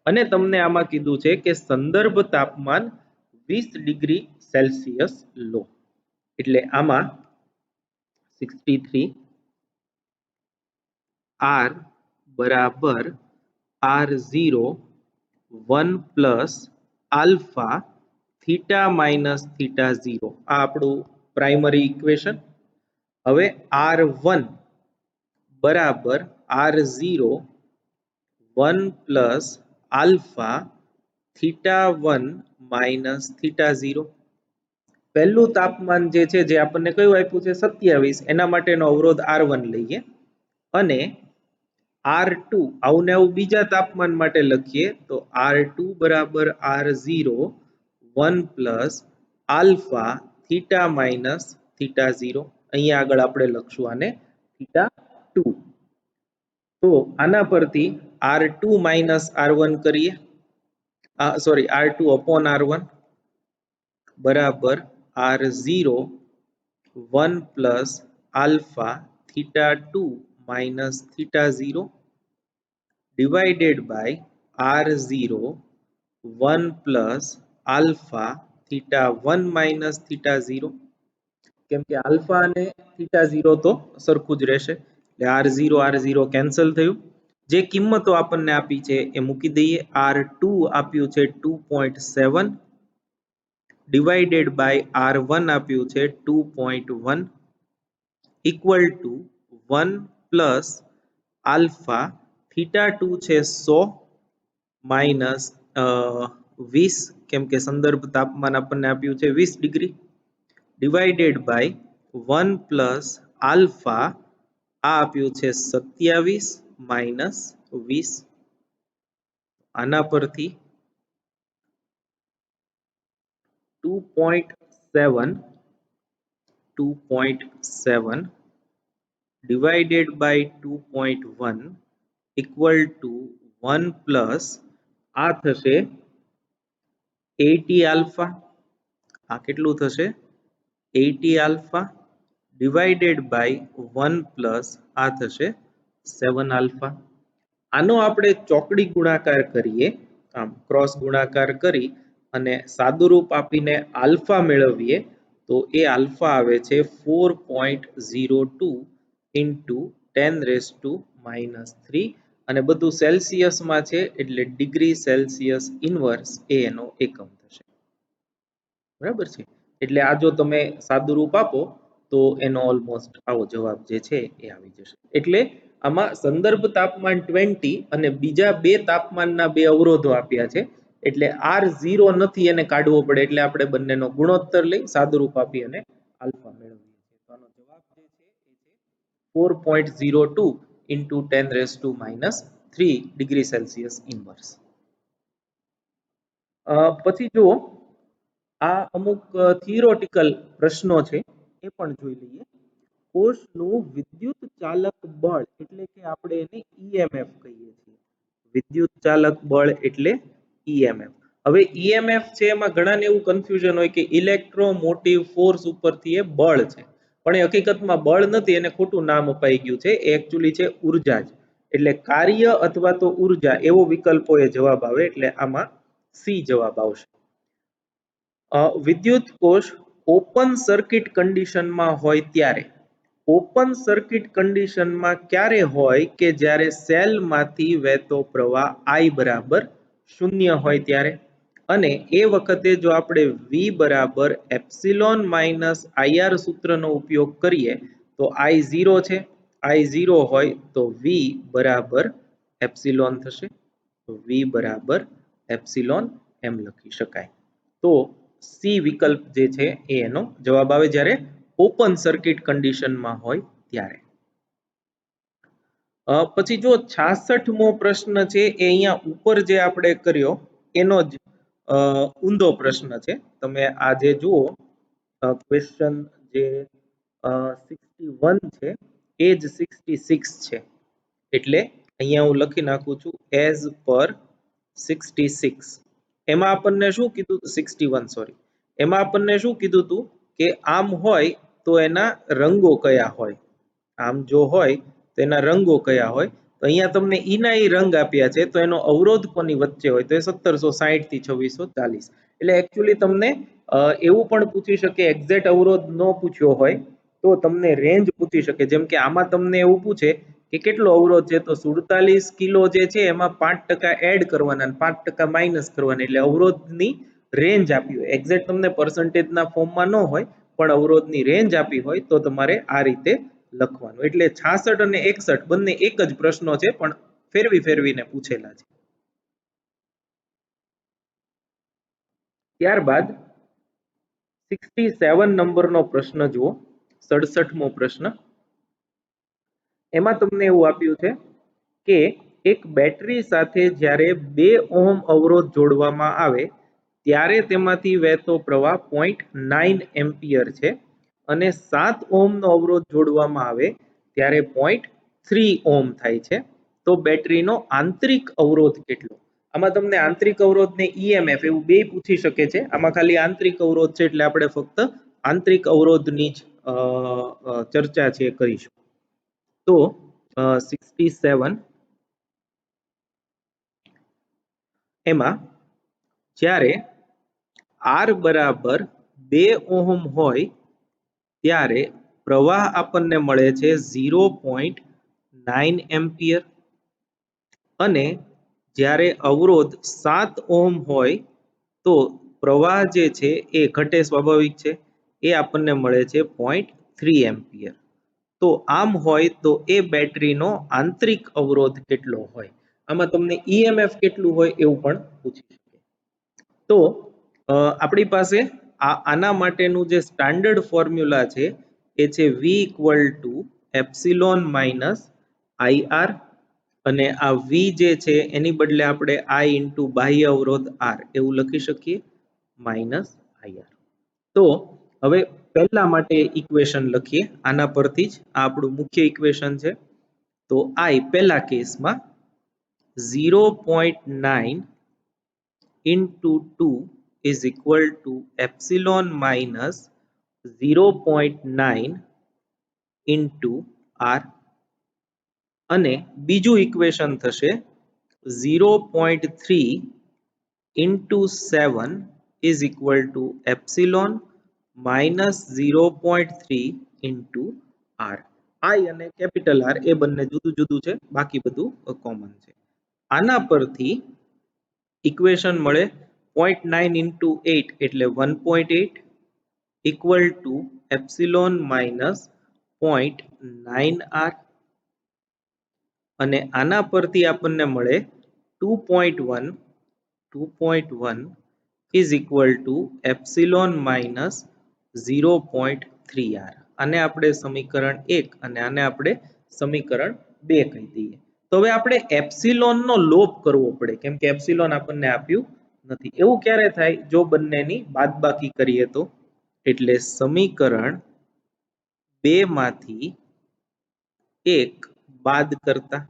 અને તમને આમાં કીધું છે કે સંદર્ભ તાપમાન 20 ડિગ્રી સેલ્સિયસ લો. એટલે આમાં 63 R બરાબર R0 1 plus alpha theta minus theta 0, આ આપણું પ્રાઇમરી ઇક્વેશન. હવે R1 બરાબર R0 1 plus alpha theta 1 minus theta 0. પહેલું તાપમાન જે છે જે આપણને કયું આપ્યું છે 27, એના માટેનો અવરોધ R1 લઈએ, અને R2 આવું ને આવું બીજા તાપમાન માટે લખીએ તો R2 બરાબર R0 1 plus alpha theta minus theta 0. અહીંયા આગળ આપણે લખશું આને થીટા 2. તો આના પરથી R2 માઇનસ R1 કરીએ, સોરી R2 અપોન R1 બરાબર R0 1 plus alpha theta 2 minus theta 0 divided by R0 1 plus alpha theta 1 minus theta 0. કેમ કે આલ્ફા અને થીટા 0 તો સરખું જ રહેશે, એટલે R0 કેન્સલ થયું. જે કિંમતો આપણને આપી છે એ મૂકી દઈએ. R2 આપ્યું છે 2.7 ડિવાઇડેડ બાય R1 આપ્યું છે 2.1 equal to 1 plus alpha theta 2 છે 100 માઇનસ 20, કેમ કે સંદર્ભ તાપમાન આપણને આપ્યું છે 20 degree, divided by 1 plus alpha આ આપ્યું છે 27 માઇનસ 20. આના પરથી 2.7 divided by 2.1 equal to 1 plus આ થશે 80 આલ્ફા, આ કેટલું થશે 80 આલ્ફા divided by 1 plus આ થશે 7 આલ્ફા. આનો આપણે ચોકડી ગુણાકાર કરીએ, આમ ક્રોસ ગુણાકાર કરી અને સાદુરૂપ આપીને આલ્ફા મેળવીએ તો એ આલ્ફા આવે છે 4.02 ઇન્ટુ 10⁻³ અને બધું સેલ્સિયસમાં છે એટલે ડિગ્રી સેલ્સિયસ ઇનવર્સ એ એનો એકમ થશે. બરાબર છે, એટલે આ જો તમે સાદુરૂપ આપો તો એનો ઓલમોસ્ટ આવો જવાબ જે છે એ આવી જશે. એટલે આમાં સંદર્ભ તાપમાન 20 અને બીજા બે તાપમાનના બે અવરોધો આપ્યા છે, એટલે R0 નથી એને કાઢવો પડે, એટલે આપણે બંનેનો ગુણોત્તર લઈ સાદુરૂપ આપી અને આલ્ફા મેળવીએ છીએ. તો આનો જવાબ જે છે એ છે 4.02 ઇન્ટુ 10⁻³ ડિગ્રી સેલ્સિયસ ઇનવર્સ. પછી જુઓ આ અમુક થિયોરેટિકલ પ્રશ્નો છે એ પણ જોઈ લઈએ. કોષનું વિદ્યુત ચાલક બળ એટલે કે આપણે એને EMF કહીએ છીએ. વિદ્યુત ચાલક બળ એટલે EMF. હવે EMF છે એમાં ઘણાને એવું કન્ફ્યુઝન હોય કે ઇલેક્ટ્રોમોટિવ ફોર્સ ઉપરથી એ બળ છે, પણ એ હકીકતમાં બળ નથી, એને ખોટું નામ અપાઈ ગયું છે. એ એકચ્યુઅલી છે ઉર્જા જ, એટલે કાર્ય અથવા તો ઉર્જા એવો વિકલ્પો એ જવાબ આવે, એટલે આમાં સી જવાબ આવશે. વિદ્યુત કોષ ઓપન સર્કિટ કન્ડિશનમાં હોય ત્યારે ઓપન સર્કિટ કન્ડિશનમાં ક્યારે હોય કે જ્યારે સેલમાંથી વહેતો પ્રવાહ I બરાબર 0 હોય ત્યારે, અને એ વખતે જો આપણે V બરાબર એપ્સિલોન માઇનસ IR સૂત્રનો ઉપયોગ કરીએ તો I 0 છે, I 0 હોય તો V બરાબર એપ્સિલોન થશે, તો V બરાબર એપ્સિલોન એમ લખી શકાય. તો સી વિકલ્પ જે છે એ એનો જવાબ આવે જ્યારે ઓપન સર્કિટ કન્ડિશનમાં હોય ત્યારે. પછી જો 66મો પ્રશ્ન છે એ અહીંયા ઉપર જે આપણે કર્યો એનો જ ઊંધો પ્રશ્ન છે. તમે આ જે જુઓ ક્વેશ્ચન જે 61 છે એ જ 66 છે, એટલે અહીંયા હું લખી નાખું છું એઝ પર 66. એમાં આપણને શું કીધું, 61 સોરી, એમાં આપણને શું કીધું હતું કે આમ હોય તો એના રંગો કયા હોય, આમ જો હોય તો એના રંગો કયા હોય, તો અહીંયા તમને ઈના ઈ રંગ આપ્યા છે, તો એનો અવરોધ કોની વચ્ચે હોય તો એ 1760 થી 2640. એટલે એકચ્યુઅલી તમને એવું પણ પૂછી શકે, એક્ઝેક્ટ અવરોધ ન પૂછ્યો હોય તો તમને રેન્જ પૂછી શકે. જેમ કે આમાં તમને એવું પૂછે કે કેટલો અવરોધ છે, તો 47 કિલો જે છે એમાં 5% એડ કરવાના અને 5% માઇનસ કરવાના, એટલે અવરોધની રેન્જ આપી હોય. એક્ઝેક્ટ તમને પર્સન્ટેજના ફોર્મમાં ન હોય પણ અવરોધની રેન્જ આપી હોય તો તમારે આ રીતે લખવાનું. એટલે 66 અને 61 બંને એક જ પ્રશ્નો છે પણ ફેરવી ફેરવીને પૂછેલા છે. ત્યારબાદ 67 નંબરનો પ્રશ્ન જુઓ, 67મો પ્રશ્ન. એમાં તમને એવું આપ્યું છે કે એક બેટરી સાથે જ્યારે 2 ઓહમ અવરોધ જોડવામાં આવે ત્યારે તેમાંથી વહેતો પ્રવાહ 0.9 એમ્પિયર છે, અને 7 ઓહમનો અવરોધ જોડવામાં આવે ત્યારે 0.3 ઓહમ થાય છે, તો બેટરીનો આંતરિક અવરોધ કેટલો? આમાં તમને આંતરિક અવરોધ ને EMF એવું બે પૂછી શકે છે. આમાં ખાલી આંતરિક અવરોધ છે એટલે આપણે ફક્ત આંતરિક અવરોધની જ ચર્ચા છે કરીશું. તો 67 એમાં જ્યારે R બરાબર 2 ઓહમ હોય ત્યારે પ્રવાહ આપણને મળે છે 0.9 એમ્પિયર, અને જ્યારે અવરોધ 7 ઓહમ હોય તો પ્રવાહ જે છે એ ઘટે, સ્વાભાવિક છે, એ આપણને મળે છે 0.3 એમ્પિયર. તો આમ હોય તો એ બેટરીનો આંતરિક અવરોધ કેટલો હોય? આમાં તમને EMF કેટલું હોય એવું પણ પૂછી શકે. તો આપણી પાસે આના માટેનું જે સ્ટાન્ડર્ડ ફોર્મ્યુલા છે એ છે V equal to epsilon minus IR, અને આ V જે છે એની બદલે આપણે I ઇન્ટુ બાહ્ય અવરોધ R એવું લખી શકીએ, માઇનસ IR. તો હવે પહેલા માટે ઇક્વેશન લખીએ, આના પરથી જ આ આપણું મુખ્ય ઇક્વેશન છે. તો I પહેલા કેસમાં 0.9 into 2 is equal to epsilon minus 0.9 into R, અને બીજું ઇક્વેશન થશે 0.3 into 7 is equal to epsilon minus 0.3 into R. I અને કેપિટલ R એ બંને જુદું જુદું છે, બાકી બધું કોમન છે. આના પરથી ઇક્વેશન મળે 0.9 into 8 એટલે 1.8 equal to epsilon minus 0.9 R, અને આના પરથી આપણને મળે 2.1 is equal to epsilon minus 0.3 R. આને આપણે સમીકરણ 1 અને આને આપણે સમીકરણ 2 કહી દઈએ. તો હવે આપણે એપ્સિલોન નો લોપ કરવો પડે, કેમ કે એપ્સિલોન આપણને આપ્યું નથી. એવું ક્યારે થાય? જો બંનેની બાદબાકી કરીએ તો. એટલે સમીકરણ 2 માંથી 1 બાદ કરતા,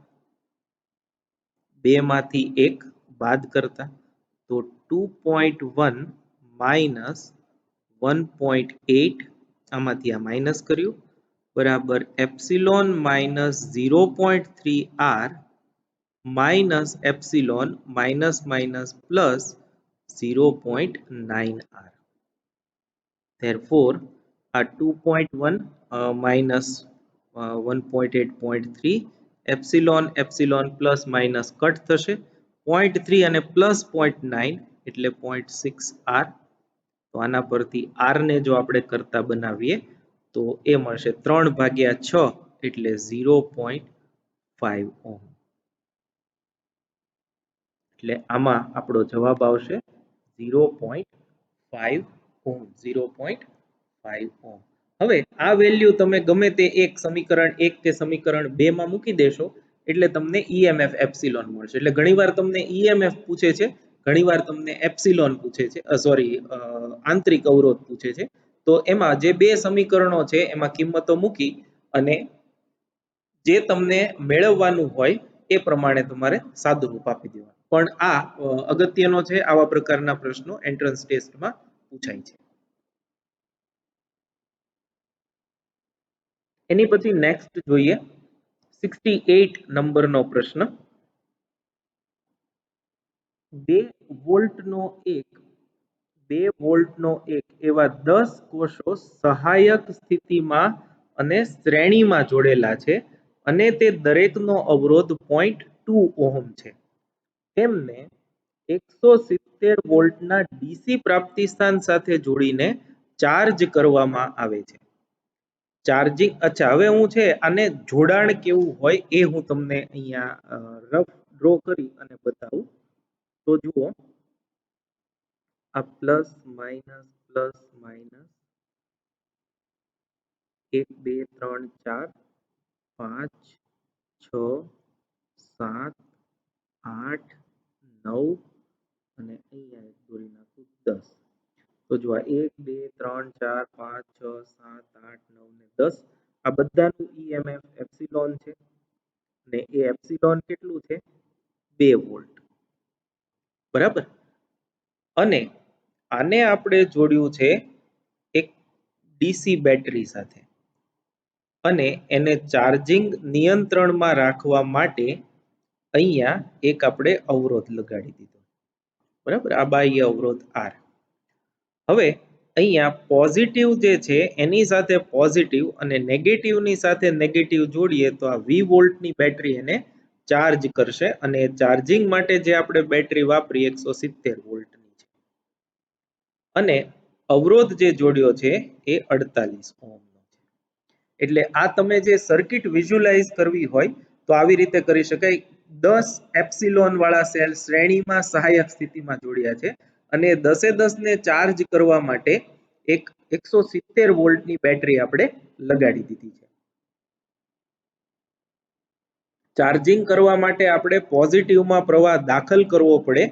2 માંથી 1 બાદ કરતા, તો 2.1 માઇનસ 1.8, આમાંથી આ માઇનસ કર્યું, બરાબર epsilon minus 0.3 R minus epsilon minus minus plus 0.9 R. Therefore આ 2.1 minus 1.8 0.3 epsilon epsilon plus minus cut થશે 0.3 અને પ્લસ 0.9 એટલે 0.6 આર તો આના પરથી આર ને જો આપણે કરતા બનાવીએ તો એ મળશે 3/6 એટલે 0.5 ઓહમ એટલે આમાં આપણો જવાબ આવશે 0.5 ઓહમ 0.5 ઓહમ હવે આ વેલ્યુ તમે ગમે તે એક સમીકરણ 1 કે સમીકરણ 2 માં મૂકી દેશો એટલે તમને ઈએમએફ એપ્સિલોન મળશે એટલે ઘણીવાર તમને ઈએમએફ પૂછે છે ઘણીવાર તમને એપ્સિલોન પૂછે છે સોરી આંતરિક અવરોધ પૂછે છે તો એમાં જે બે સમીકરણો છે એમાં કિંમતો મૂકી અને જે તમને મેળવવાનું હોય એ પ્રમાણે તમારે સાદું રૂપ આપી દેવાનું પણ આ અગત્યનો છે આવા પ્રકારના પ્રશ્નો એન્ટ્રન્સ ટેસ્ટમાં પૂછાય છે એની પછી નેક્સ્ટ જોઈએ 68 નંબરનો પ્રશ્ન 2 વોલ્ટનો એક એવા 10 કોષો સહાયક સ્થિતિમાં અને શ્રેણીમાં જોડેલા છે અને તે દરેકનો અવરોધ 0.2 ઓહમ છે તેમને 170 વોલ્ટના ડીસી પ્રાપ્તિસ્થાન સાથે જોડીને ચાર્જ કરવામાં આવે છે ચાર્જિંગ અચ્છા હવે હું છે આને જોડાણ કેવું હોય એ હું તમને અહીંયા રફ ડ્રો કરી અને બતાવું તો જુઓ આ પ્લસ માઇનસ 1 2 3 4 5 6 7 8 9 અને અહીંયા એક દોરી નાખું 10 તો જો આ 1 2 3 4 5 6 7 8 9 ને 10 આ બધાનું ઈએમએફ એપ્સિલોન છે ને એ એપ્સિલોન કેટલું છે 2 વોલ્ટ બરાબર અને આને આપણે જોડ્યું છે એક ડીસી બેટરી સાથે અને એને ચાર્જિંગ નિયંત્રણમાં રાખવા માટે અહીંયા એક આપણે અવરોધ લગાડી દીધો બરાબર આ બાહ્ય અવરોધ આર હવે અહીંયા પોઝિટિવ જે છે એની સાથે પોઝિટિવ અને નેગેટિવની સાથે નેગેટિવ જોડીએ તો આ વી વોલ્ટની બેટરી એને ચાર્જ કરશે અને ચાર્જિંગ માટે જે આપણે બેટરી વાપરી 170 વોલ્ટની છે અને અવરોધ જે જોડ્યો છે એ 48 ઓહમનો છે એટલે આ તમે જે સર્કિટ વિઝ્યુઅલાઇઝ કરવી હોય તો આવી રીતે કરી શકાય 10 એપ્સિલોન વાળા સેલ શ્રેણીમાં સહાયક સ્થિતિમાં જોડ્યા છે અને 10 ને ચાર્જ કરવા માટે એક 170 વોલ્ટની બેટરી આપણે લગાડી દીધી છે ચાર્જિંગ કરવા માટે આપણે પોઝિટિવમાં પ્રવાહ દાખલ કરવો પડે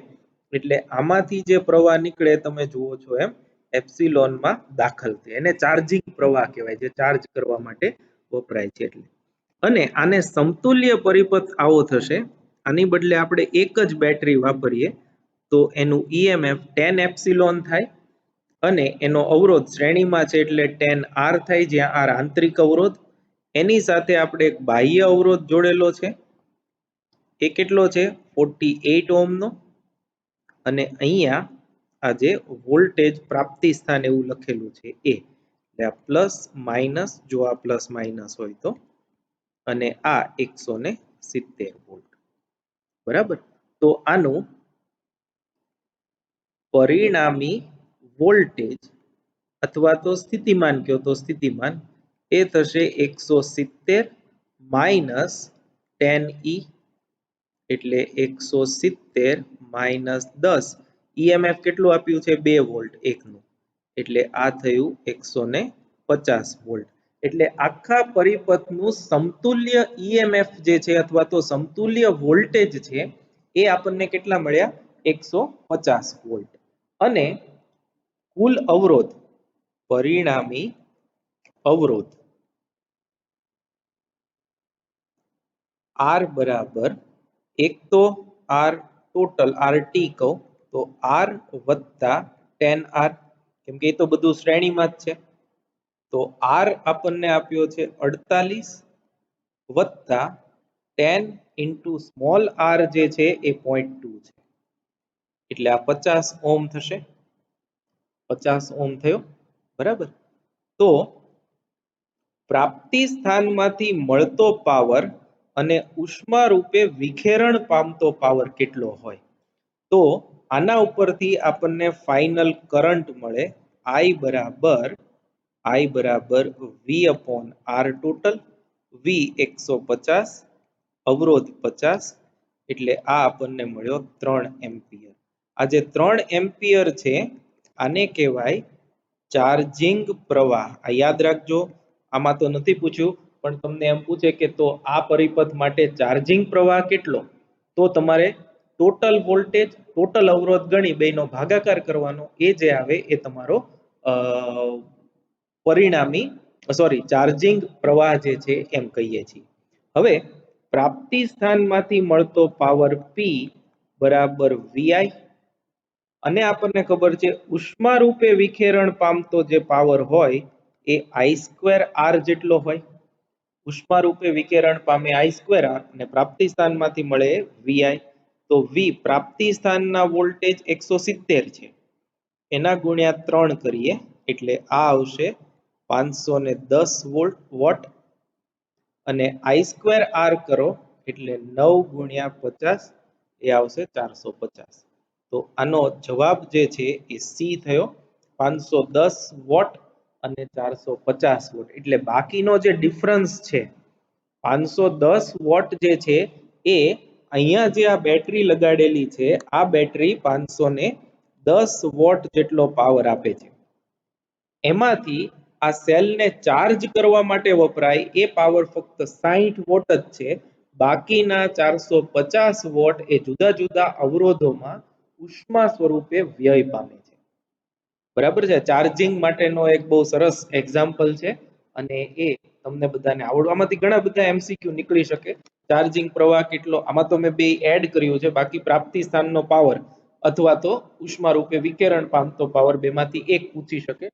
એટલે આમાંથી જે પ્રવાહ નીકળે તમે જુઓ છો એમ એપ્સિલોનમાં દાખલ થાય એને ચાર્જિંગ પ્રવાહ કહેવાય જે ચાર્જ કરવા માટે વપરાય છે એટલે અને આને સમતુલ્ય પરિપથ આવો થશે આની બદલે આપણે એક જ બેટરી વાપરીએ તો એનું ઈએમએફ 10 એપ્સિલોન થાય અને એનો અવરોધ શ્રેણીમાં છે એટલે 10 આર થાય જ્યાં આર આંતરિક અવરોધ એની સાથે આપણે એક બાહ્ય અવરોધ જોડેલો છે એ કેટલો છે 48 ઓહમનો અને અહીંયા આ જે વોલ્ટેજ પ્રાપ્તિ સ્થાન એવું લખેલું છે એ એટલે આ પ્લસ માઇનસ જો આ પ્લસ માઇનસ હોય તો અને આ 170 વોલ્ટ બરાબર તો આનું પરિણામી વોલ્ટેજ અથવા તો સ્થિતિમાન કયો તો સ્થિતિમાન એ થશે 170 માઇનસ 10 એટલે 170 માઇનસ 10 ઈએમએફ કેટલું આપ્યું છે 2 વોલ્ટ એકનું એટલે આ થયું 150 વોલ્ટ એટલે આખા પરિપથનું સમતુલ્ય ઈએમએફ જે છે અથવા તો સમતુલ્ય વોલ્ટેજ છે એ આપણને કેટલા મળ્યા 150 વોલ્ટ અને કુલ અવરોધ પરિણામી અવરોધ R બરાબર એક તો R ટોટલ RT કહું તો R વત્તા 10R કેમ કે એ તો બધું શ્રેણીમાં જ છે તો R આપણને આપ્યો છે 48 વત્તા 10 ઇન્ટુ સ્મોલ r જે છે એ 0.2 છે એટલે આ 50 ઓહમ થશે 50 ઓહમ થયો બરાબર તો પ્રાપ્તિ સ્થાનમાંથી મળતો પાવર અને ઉષ્મા રૂપે વિખેરણ પામતો પાવર કેટલો હોય? તો આના ઉપરથી આપણને ફાઇનલ કરંટ મળે I બરાબર V upon R total, V 150, અવરોધ 50, એટલે આ આપણને મળ્યો 3 એમ્પિયર. આ જે 3 એમ્પિયર છે આને કહેવાય ચાર્જિંગ પ્રવાહ. આ યાદ રાખજો, આમાં તો નથી પૂછ્યું પણ તમને એમ પૂછે કે તો આ પરિપથ માટે ચાર્જિંગ પ્રવાહ કેટલો, તો તમારે ટોટલ વોલ્ટેજ ટોટલ અવરોધ ગણી બેનો ભાગાકાર કરવાનો, એ જે આવે એ તમારો પરિણામી ચાર્જિંગ પ્રવાહ જે છે એમ કહીએ છીએ. હવે પ્રાપ્તિ સ્થાનમાંથી મળતો પાવર P બરાબર VI, અને આપણને ખબર છે ઉષ્મા રૂપે વિખેરણ પામતો જે પાવર હોય એ I²R જેટલો હોય. ઉષ્મા રૂપે વિકિરણ પામે I²R અને પ્રાપ્તિ સ્થાનમાંથી મળે VI. તો V પ્રાપ્તિ સ્થાનના વોલ્ટેજ 170 છે, એના ગુણ્યા 3 કરીએ એટલે આ આવશે 510 વોટ, અને I²R કરો એટલે 9 ગુણ્યા 50 એ આવશે 450. તો આનો જવાબ જે છે એ C થયો, 510 વોટ અને 450 વોટ. એટલે બાકીનો જે ડિફરન્સ છે 510 વોટ જે છે એ અહીંયા જે આ બેટરી લગાડેલી છે આ બેટરી 510 વોટ જેટલો પાવર આપે છે. એમાંથી આ સેલને ચાર્જ કરવા માટે વપરાય એ પાવર ફક્ત 60 વોટ જ છે. બાકીના 450 વોટ એ જુદા જુદા અવરોધોમાં ઉષ્મા સ્વરૂપે વ્યય પામે છે. બરાબર છે. ચાર્જિંગ માટેનો એક બહુ સરસ એક્ઝામ્પલ છે અને એ તમને બધાને આવડવા, આમાંથી ઘણા બધા MCQ નીકળી શકે. ચાર્જિંગ પ્રવાહ કેટલો, આમાં તો મેં બે એડ કર્યું છે, બાકી પ્રાપ્તિ સ્થાનનો પાવર અથવા તો ઉષ્મા રૂપે વિકિરણ પામતો પાવર બેમાંથી એક પૂછી શકે.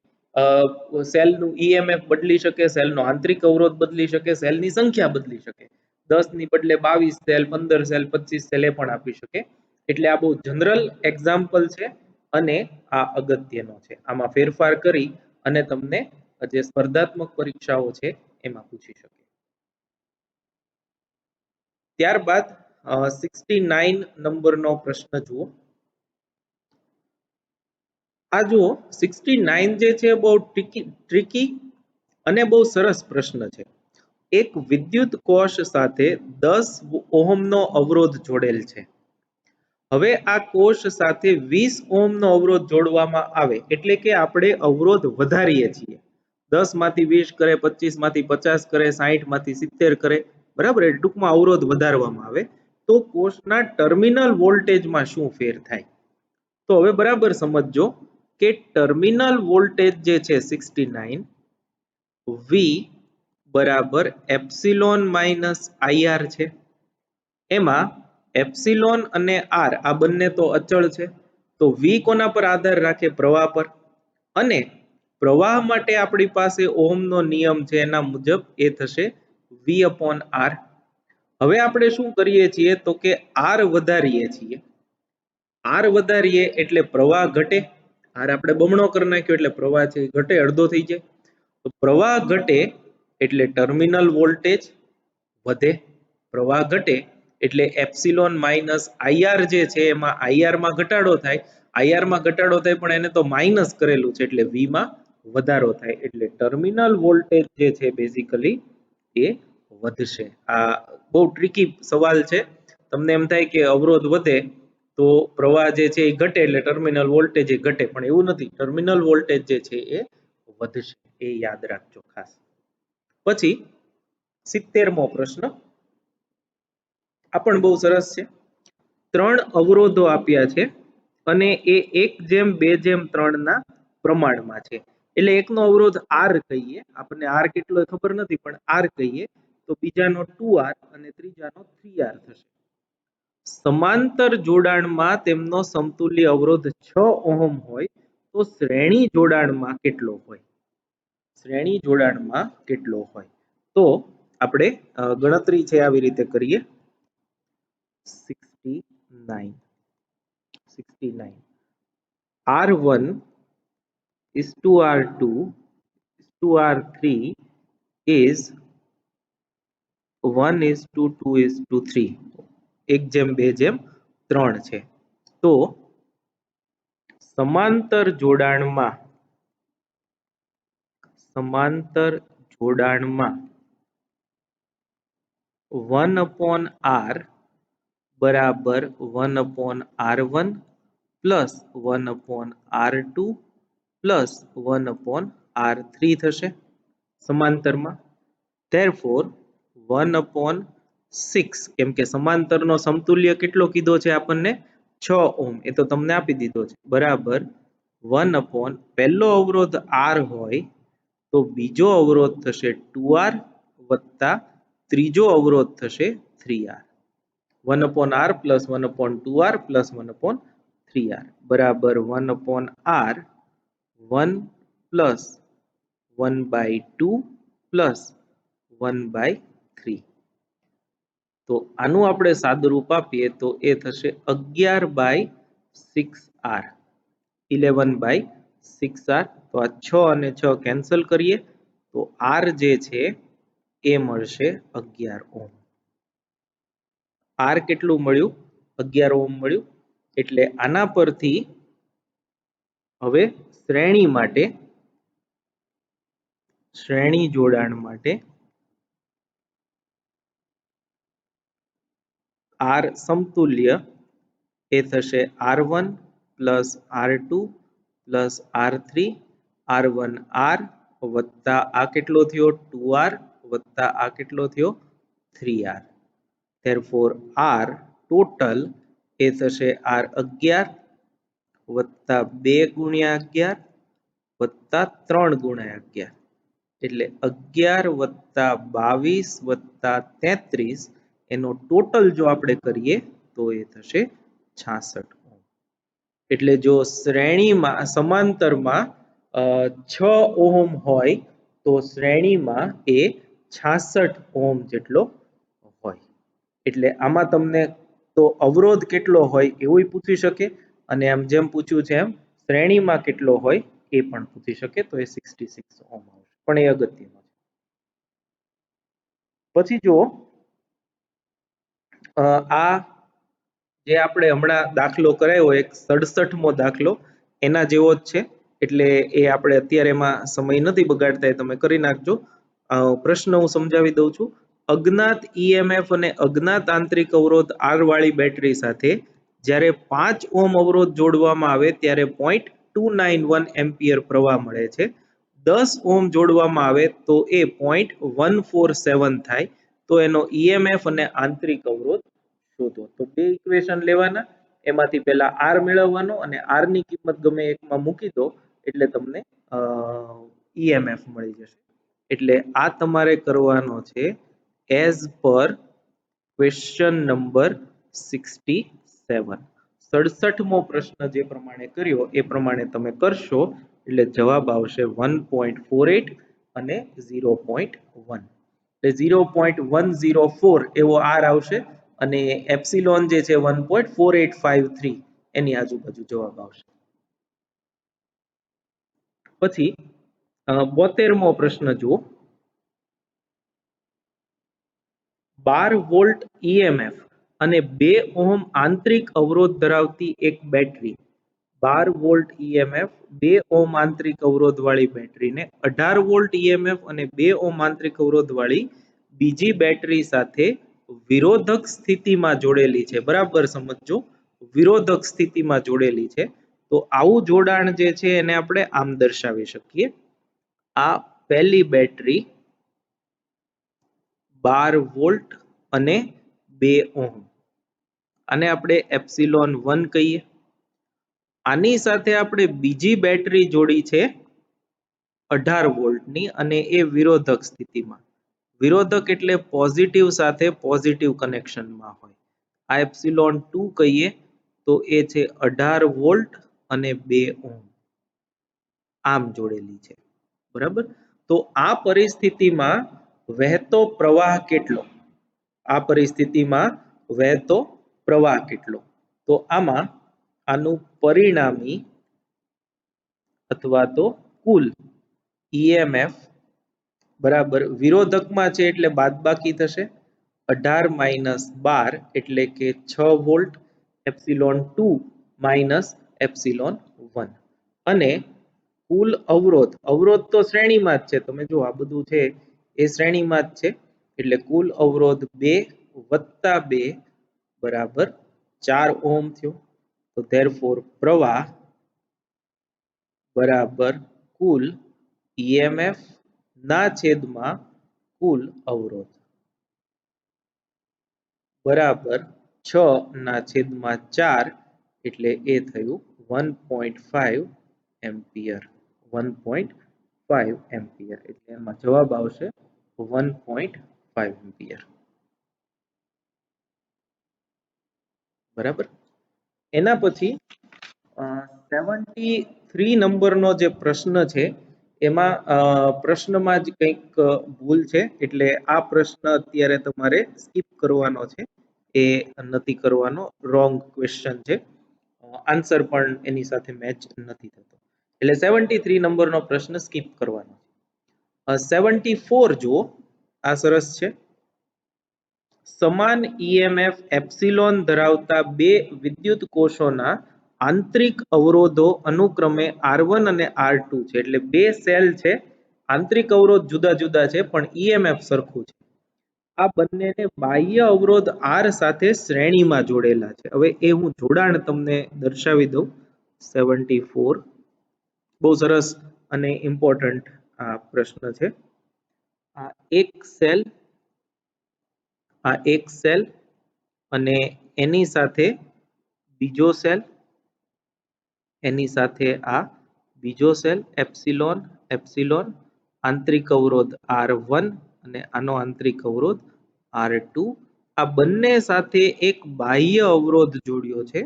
સેલનું EMF બદલી શકે, સેલનો આંતરિક અવરોધ બદલી શકે, સેલની સંખ્યા બદલી શકે. 10 ની બદલે 22 સેલ, 15 સેલ, 25 સેલ એ પણ આપી શકે. એટલે આ બહુ જનરલ એક્ઝામ્પલ છે અને આ અગત્યનો છે. આમાં ફેરફાર કરી અને તમને જે સ્પર્ધાત્મક પરીક્ષાઓ છે એમાં પૂછી શકે. ત્યારબાદ 69 નંબરનો પ્રશ્ન જુઓ. આ જુઓ 69 જે છે બહુ ટ્રિકી અને બહુ સરસ પ્રશ્ન છે. એક વિદ્યુત કોષ સાથે 10 ઓહમનો અવરોધ જોડેલ છે. હવે આ કોષ સાથે 20 ઓહમનો અવરોધ જોડવામાં આવે એટલે કે આપણે અવરોધ વધારીએ છીએ. 10 માંથી 20 કરે, 25 માંથી 50 કરે, 60 માંથી 70 કરે, બરાબર. ટૂંકમાં અવરોધ વધારવામાં આવે તો કોષના ટર્મિનલ વોલ્ટેજમાં શું ફેર થાય? તો હવે બરાબર સમજજો કે ટર્મિનલ વોલ્ટેજ જે છે 69 V બરાબર એપ્સિલોન માઇનસ IR છે. એમાં એપ્સિલોન અને R આ બંને તો અચળ છે, તો V કોના પર આધાર રાખે? પ્રવાહ પર. અને પ્રવાહ માટે આપણી પાસે ઓહમનો નિયમ છે, એના મુજબ એ થશે V upon R. હવે આપણે શું કરીએ છીએ તો કે R વધારીએ છીએ. R વધારીએ એટલે પ્રવાહ ઘટે. R આપણે બમણો કરી નાખ્યો એટલે પ્રવાહ છે ઘટે, અડધો થઈ જાય. તો પ્રવાહ ઘટે એટલે ટર્મિનલ વોલ્ટેજ વધે. પ્રવાહ ઘટે એટલે એપ્સિલોન માઇનસ IR જે છે એમાં IR માં ઘટાડો થાય. IR માં ઘટાડો થાય પણ એને તો માઇનસ કરેલું છે એટલે V માં વધારો થાય. એટલે ટર્મિનલ વોલ્ટેજ જે છે બેઝિકલી એ વધશે. આ બહુ ટ્રિકી સવાલ છે. તમને એમ થાય કે અવરોધ વધે તો પ્રવાહ જે છે એ ઘટે એટલે ટર્મિનલ વોલ્ટેજ એ ઘટે, પણ એવું નથી. ટર્મિનલ વોલ્ટેજ જે છે એ વધશે, એ યાદ રાખજો ખાસ. પછી 70મો પ્રશ્ન, આ પણ બહુ સરસ છે. 3 અવરોધો આપ્યા છે અને એ 1:2:3 ના પ્રમાણમાં છે. એટલે એકનો અવરોધ R કહીએ, આપણને R કેટલો ખબર નથી પણ R કહીએ, તો બીજાનો 2R અને ત્રીજાનો 3R થશે. સમાંતર જોડાણમાં તેમનો સમતુલ્ય અવરોધ 6 ઓહમ હોય તો શ્રેણી જોડાણમાં કેટલો હોય? શ્રેણી જોડાણમાં કેટલો હોય? તો આપણે ગણતરી છે આવી રીતે કરીએ. 69 R1 is to R2 is to R3 is 1:2:3, 1:2:3 છે. તો સમાંતર જોડાણમાં 1/r બરાબર 1/r1 plus 1/r2 plus 1/r3 થશે સમાંતરમાં. therefore 1/6, કેમ કે સમાંતરનો સમતુલ્ય કેટલો કીધો છે આપણને 6 ઓહમ, એ તો તમને આપી દીધો છે, બરાબર 1 પહેલો અવરોધ r હોય તો બીજો અવરોધ થશે 2r વત્તા ત્રીજો અવરોધ થશે 3r. 1/r plus 1/2r plus 1/3r બરાબર 1/r 1 પ્લસ 1/2 પ્લસ 1/3. તો આનું આપણે સાદુરૂપ આપીએ તો એ થશે 11/6r, 11/6r. તો આ 6 અને 6 કેન્સલ કરીએ તો r જે છે એ મળશે 11 ઓહમ. r કેટલું મળ્યું? 11 ઓહમ મળ્યું. એટલે આના પરથી હવે શ્રેણી જોડાણ માટે r સમતુલ્ય એ થશે r1 plus r2 plus r3, r1r વત્તા આ કેટલો થયો 2r વત્તા આ કેટલો થયો 3r. therefore r ટોટલ એ થશે r11 વત્તા 2 ગુણ્યા 11 વત્તા 3 ગુણ્યા 11, એટલે 11 વત્તા 22 વત્તા 33, એનો ટોટલ જો આપણે કરીએ તો એ થશે 66 ઓહમ. એટલે જો શ્રેણીમાં સમાંતરમાં 6 ઓહમ હોય તો શ્રેણીમાં એ 66 ઓહમ જેટલો હોય. એટલે આમાં તમને તો અવરોધ કેટલો હોય એવું પૂછી શકે, અને આમ જેમ પૂછ્યું છે એમ શ્રેણીમાં કેટલો હોય એ પણ પૂછી શકે, તો એ 66 ઓહમ આવશે, પણ એ અગત્યનો છે. પછી જો આ જે આપણે હમણાં દાખલો કરાયો એક 67મો દાખલો એના જેવો જ છે, એટલે એ આપણે અત્યારે એમાં સમય નથી બગાડતા, એ તમે કરી નાખજો. પ્રશ્ન હું સમજાવી દઉં છું. અજ્ઞાત EMF અને અજ્ઞાત આંતરિક અવરોધ R વાળી બેટરી સાથે જ્યારે 5 ઓહમ અવરોધ જોડવામાં આવે ત્યારે 0.291 એમ્પિયર પ્રવાહ મળે છે. 10 ઓહમ જોડવામાં આવે તો એ 0.147 થાય. તો એનો EMF અને આંતરિક અવરોધ શોધો. તો બે ઇક્વેશન લેવાના, એમાંથી પહેલા R મેળવવાનો અને R ની કિંમત ગમે એકમાં મૂકી દો એટલે તમને EMF મળી જશે. એટલે આ તમારે કરવાનો છે એઝ પર ક્વેશ્ચન નંબર 67. 67મો પ્રશ્ન જે પ્રમાણે કર્યો એ પ્રમાણે તમે કરશો એટલે જવાબ આવશે 1.48 અને 0.1. એટલે 0.104 એવો R આવશે અને એપ્સિલોન જે છે 1.4853 એની આજુબાજુ જવાબ આવશે. પછી 72મો પ્રશ્ન જુઓ. 12 વોલ્ટ EMF અને 2 ઓહમ આંતરિક અવરોધ ધરાવતી એક બેટરી 12 વોલ્ટ EMF 2 ઓહમ આંતરિક અવરોધ વાળી બેટરીને 18 વોલ્ટ EMF અને 2 ઓહમ આંતરિક અવરોધ વાળી બીજી બેટરી સાથે વિરોધક સ્થિતિમાં જોડેલી છે. બરાબર સમજજો, વિરોધક સ્થિતિમાં જોડેલી છે. તો આવું જોડાણ જે છે એને આપણે આમ દર્શાવી શકીએ. આ પહેલી બેટરી 12 વોલ્ટ અને 2 ઓહમ, આને આપણે એપ્સિલોન 1 કહીએ. આની સાથે આપણે બીજી બેટરી જોડી છે 18 વોલ્ટની અને એ વિરોધક સ્થિતિમાં. વિરોધક એટલે પોઝિટિવ સાથે પોઝિટિવ કનેક્શનમાં હોય. આ એપ્સિલોન 2 કહીએ તો એ છે 18 વોલ્ટ અને 2 ઓહમ આમ જોડેલી છે. બરાબર. તો આ પરિસ્થિતિમાં વહેતો પ્રવાહ કેટલો? આ પરિસ્થિતિમાં વહેતો પ્રવાહ કેટલો? તો આમાં આનું પરિણામી અથવા તો કુલ EMF બરાબર વિરોધકમાં છે એટલે બાદબાકી થશે 18 માઇનસ 12 એટલે કે 6 વોલ્ટ એપ્સિલોન 2 માઇનસ એપ્સિલોન 1 અને કુલ અવરોધ અવરોધ તો શ્રેણીમાં જ છે તમે જો આ બધું છે એ શ્રેણીમાં જ છે એટલે કુલ અવરોધ 2 વત્તા 2 બરાબર 4 ઓહમ થયો તો ધેરફોર પ્રવાહ બરાબર કુલ ઈએમએફ ના છેદમાં કુલ અવરોધ બરાબર 6 ના છેદમાં 4 એટલે એ થયું 1.5 એમ્પિયર 1.5 એમ્પિયર એટલે એમાં જવાબ આવશે 1.5 એમ્પિયર બરાબર એના પછી 73 નંબરનો જે પ્રશ્ન છે એમાં પ્રશ્નમાં જ કંઈક ભૂલ છે એટલે આ પ્રશ્ન અત્યારે તમારે સ્કીપ કરવાનો છે એ નથી કરવાનો રોંગ ક્વેશ્ચન છે આન્સર પણ એની સાથે મેચ નથી થતો એટલે 73 નંબરનો પ્રશ્ન સ્કીપ કરવાનો 74 જુઓ આ સરસ છે સમાન ઈએમએફ એપ્સિલોન ધરાવતા બે વિદ્યુત કોષોના આંતરિક અવરોધો અનુક્રમે R1 અને R2 છે એટલે બે સેલ છે આંતરિક અવરોધ જુદા જુદા છે પણ ઈએમએફ સરખું છે આ બંનેને બાહ્ય અવરોધ R સાથે શ્રેણીમાં જોડેલા છે હવે એ હું જોડાણ તમને દર્શાવી દઉં 74 બહુ સરસ અને ઇમ્પોર્ટન્ટ આ પ્રશ્ન છે આ એક સેલ અને એની સાથે બીજો સેલ એની સાથે આ બીજો સેલ એપ્સિલોન એપ્સિલોન આંતરિક અવરોધ R1 અને આનો આંતરિક અવરોધ R2 આ બંને સાથે એક બાહ્ય અવરોધ જોડ્યો છે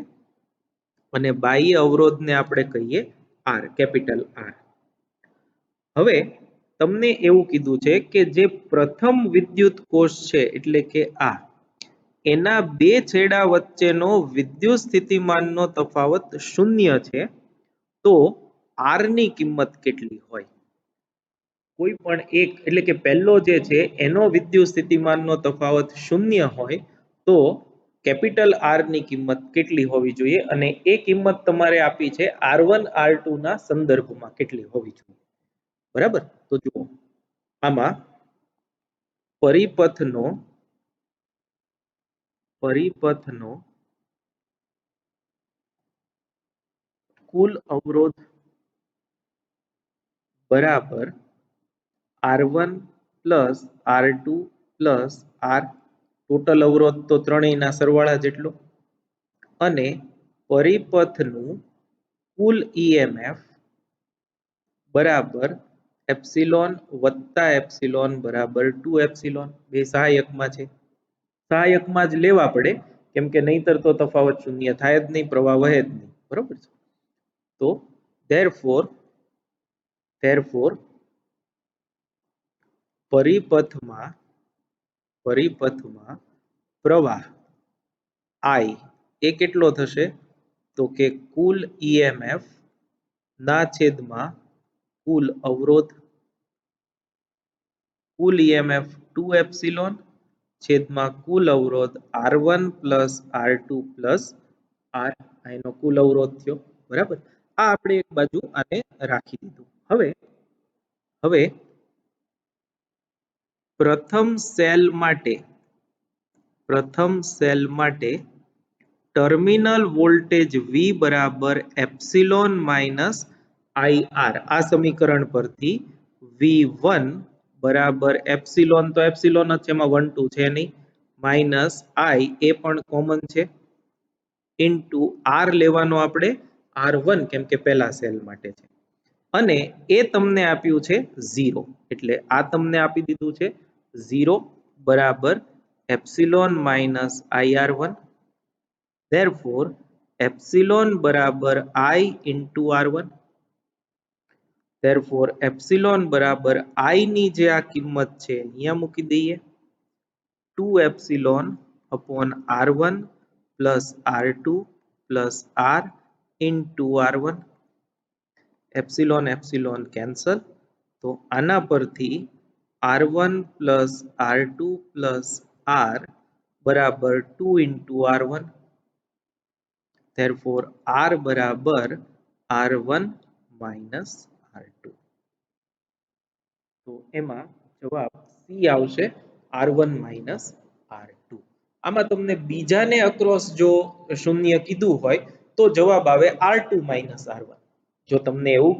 અને બાહ્ય અવરોધને આપણે કહીએ R કેપિટલ R હવે તમને એવું કીધું છે કે જે પ્રથમ વિદ્યુત કોષ છે એટલે કે આ એના બે છેડા વચ્ચેનો વિદ્યુત સ્થિતિમાનનો તફાવત 0 છે તો R ની કિંમત કેટલી હોય કોઈ પણ એક એટલે કે પહેલો જે છે એનો વિદ્યુત સ્થિતિમાનનો તફાવત 0 હોય તો કેપિટલ R ની કિંમત કેટલી હોવી જોઈએ અને એ કિંમત તમારે આપી છે R1 R2 ના સંદર્ભમાં કેટલી હોવી જોઈએ બરાબર તો જુઓ આમાં પરિપથનો કુલ અવરોધ બરાબર R1 plus R2 plus R total અવરોધ તો ત્રણેયના સરવાળા જેટલો અને પરિપથનું કુલ ઈએમએફ બરાબર એપ્સિલોન વત્તા એપ્સિલોન બરાબર 2 એપ્સિલોન બે સહાયકમાં છે સહાયકમાં જ લેવા પડે કેમ કે નહીતર તો તફાવત શૂન્ય થાય જ નહીં પ્રવાહ વહે જ નહીં બરોબર છે તો therefore પરિપથમાં પ્રવાહ I એ કેટલો થશે તો કે કુલ ઈએમએફ ના છેદમાં કુલ અવરોધ કુલ ઈએમએફ 2 એપ્સિલોન છેદમાં કુલ અવરોધ R1 plus R2 plus R એનો કુલ અવરોધ થયો બરાબર આ આપણે એક બાજુ આને રાખી દીધું હવે પ્રથમ સેલ માટે ટર્મિનલ વોલ્ટેજ V બરાબર એપ્સિલોન માઇનસ IR આ સમીકરણ પરથી V1 બરાબર એપ્સિલોન તો એપ્સિલોન જ છે એમાં 1 2 છે નહીં માઇનસ I એ પણ કોમન છે ઇન્ટુ R લેવાનો આપણે R1 કેમ કે પહેલા સેલ માટે છે અને એ તમને આપ્યું છે 0 એટલે આ તમને આપી દીધું છે 0 બરાબર epsilon minus IR1 therefore epsilon બરાબર I into R1 therefore epsilon બરાબર I ની જે આ કિંમત છે અહીંયા મૂકી દઈએ 2 epsilon upon R1 plus R2 plus R into R1 epsilon epsilon cancel તો આના પરથી R1 plus R2 plus R બરાબર 2 into R1. Therefore, R બરાબર R1 minus R2. તો એમાં જવાબ C આવશે R1 minus R2. આમાં તમને બીજાને અક્રોસ જો શૂન્ય કીધું હોય તો જવાબ આવે R2 minus R1. જો તમને એવું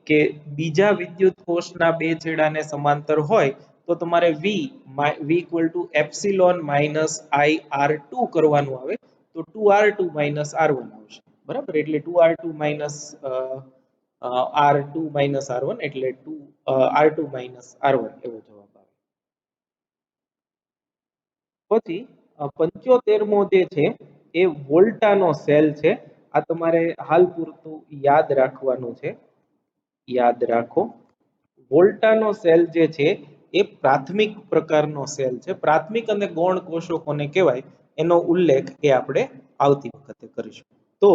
કે બીજા વિદ્યુત કોષના બે છેડાને સમાંતર હોય તો તમારે V equal to epsilon minus I R2 કરવાનું આવે તો 2R2 minus R1 આવશે બરાબર એટલે 2R2 minus R2 minus R1 એટલે R2 minus R1 એવો જવાબ આવે. પછી 75મો જે છે એ વોલ્ટાનો સેલ છે. આ તમારે હાલ પૂરતું યાદ રાખવાનું છે. યાદ રાખો વોલ્ટાનો સેલ જે છે એ પ્રાથમિક પ્રકારનો સેલ છે. પ્રાથમિક અને ગૌણ કોષો કોને કહેવાય એનો ઉલ્લેખ એ આપણે આવતી વખતે કરીશું. તો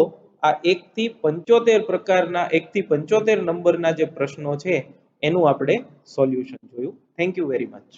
આ 1 થી 75 પ્રકારના 1 થી 75 નંબરના જે પ્રશ્નો છે એનું આપણે સોલ્યુશન જોયું. Thank you very much.